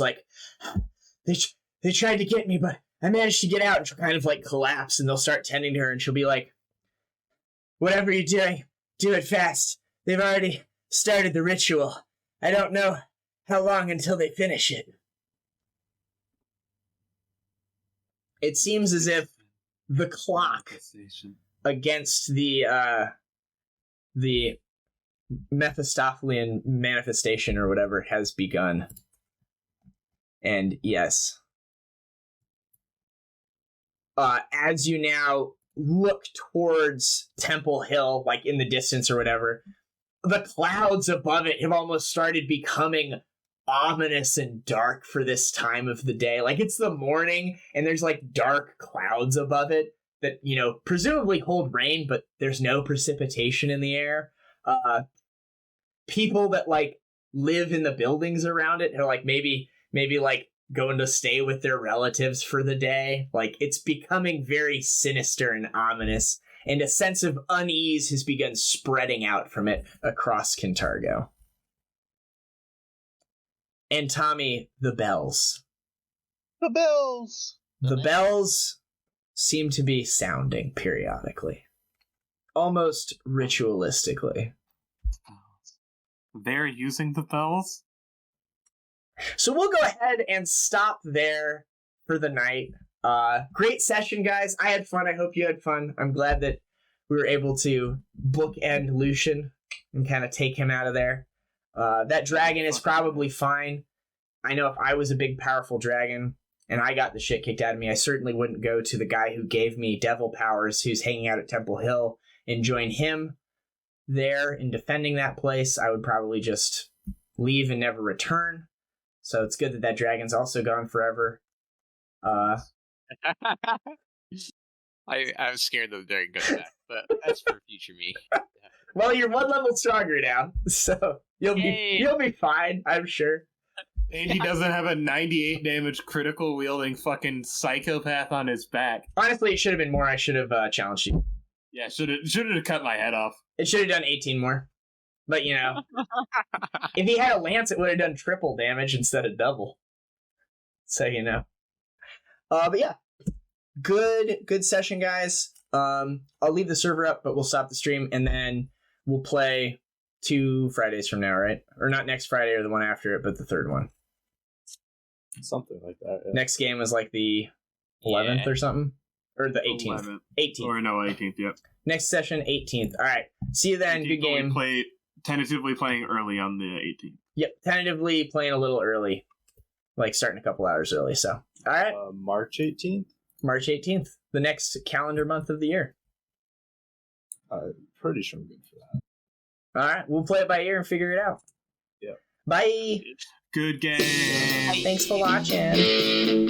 they tried to get me, but I managed to get out. And she'll kind of collapse, and they'll start tending to her, and she'll be whatever you're doing, do it fast. They've already started the ritual. I don't know how long until they finish it. It seems as if the clock against the Mephistophelian manifestation or whatever has begun. And yes, as you now look towards Temple Hill, in the distance or whatever, the clouds above it have almost started becoming ominous and dark for this time of the day. It's the morning, and there's dark clouds above it that, presumably hold rain, but there's no precipitation in the air. People that live in the buildings around it are maybe going to stay with their relatives for the day. It's becoming very sinister and ominous, and a sense of unease has begun spreading out from it across Kintargo. And Tommy, the bells. The bells! The bells seem to be sounding periodically. Almost ritualistically. They're using the bells? So we'll go ahead and stop there for the night. Great session, guys. I had fun. I hope you had fun. I'm glad that we were able to bookend Lucian and kind of take him out of there. That dragon is probably fine. I know if I was a big, powerful dragon and I got the shit kicked out of me, I certainly wouldn't go to the guy who gave me devil powers, who's hanging out at Temple Hill, and join him there in defending that place. I would probably just leave and never return. So it's good that that dragon's also gone forever. I'm scared that they're going back, but that's for future me. Well, you're 1 level stronger now, so you'll be fine, I'm sure. And he doesn't have a 98 damage critical wielding fucking psychopath on his back. Honestly, it should have been more. I should have challenged you. Yeah, should have cut my head off. It should have done 18 more. But, if he had a lance, it would have done triple damage instead of double. So, But yeah, good session, guys. I'll leave the server up, but we'll stop the stream, and then we'll play 2 Fridays from now, right? Or not next Friday or the one after it, but the 3rd one. Something like that. Yeah. Next game was the 11th or something? Or the 18th. 11th. 18th. Or no, 18th, yep. Next session, 18th. All right. See you then. Good game. Tentatively playing early on the 18th. Yep. Tentatively playing a little early. Starting a couple hours early. So, all right. March 18th? March 18th. The next calendar month of the year. Pretty sure I'm good for that. All right. We'll play it by ear and figure it out. Yeah. Bye. Good game. Thanks for watching.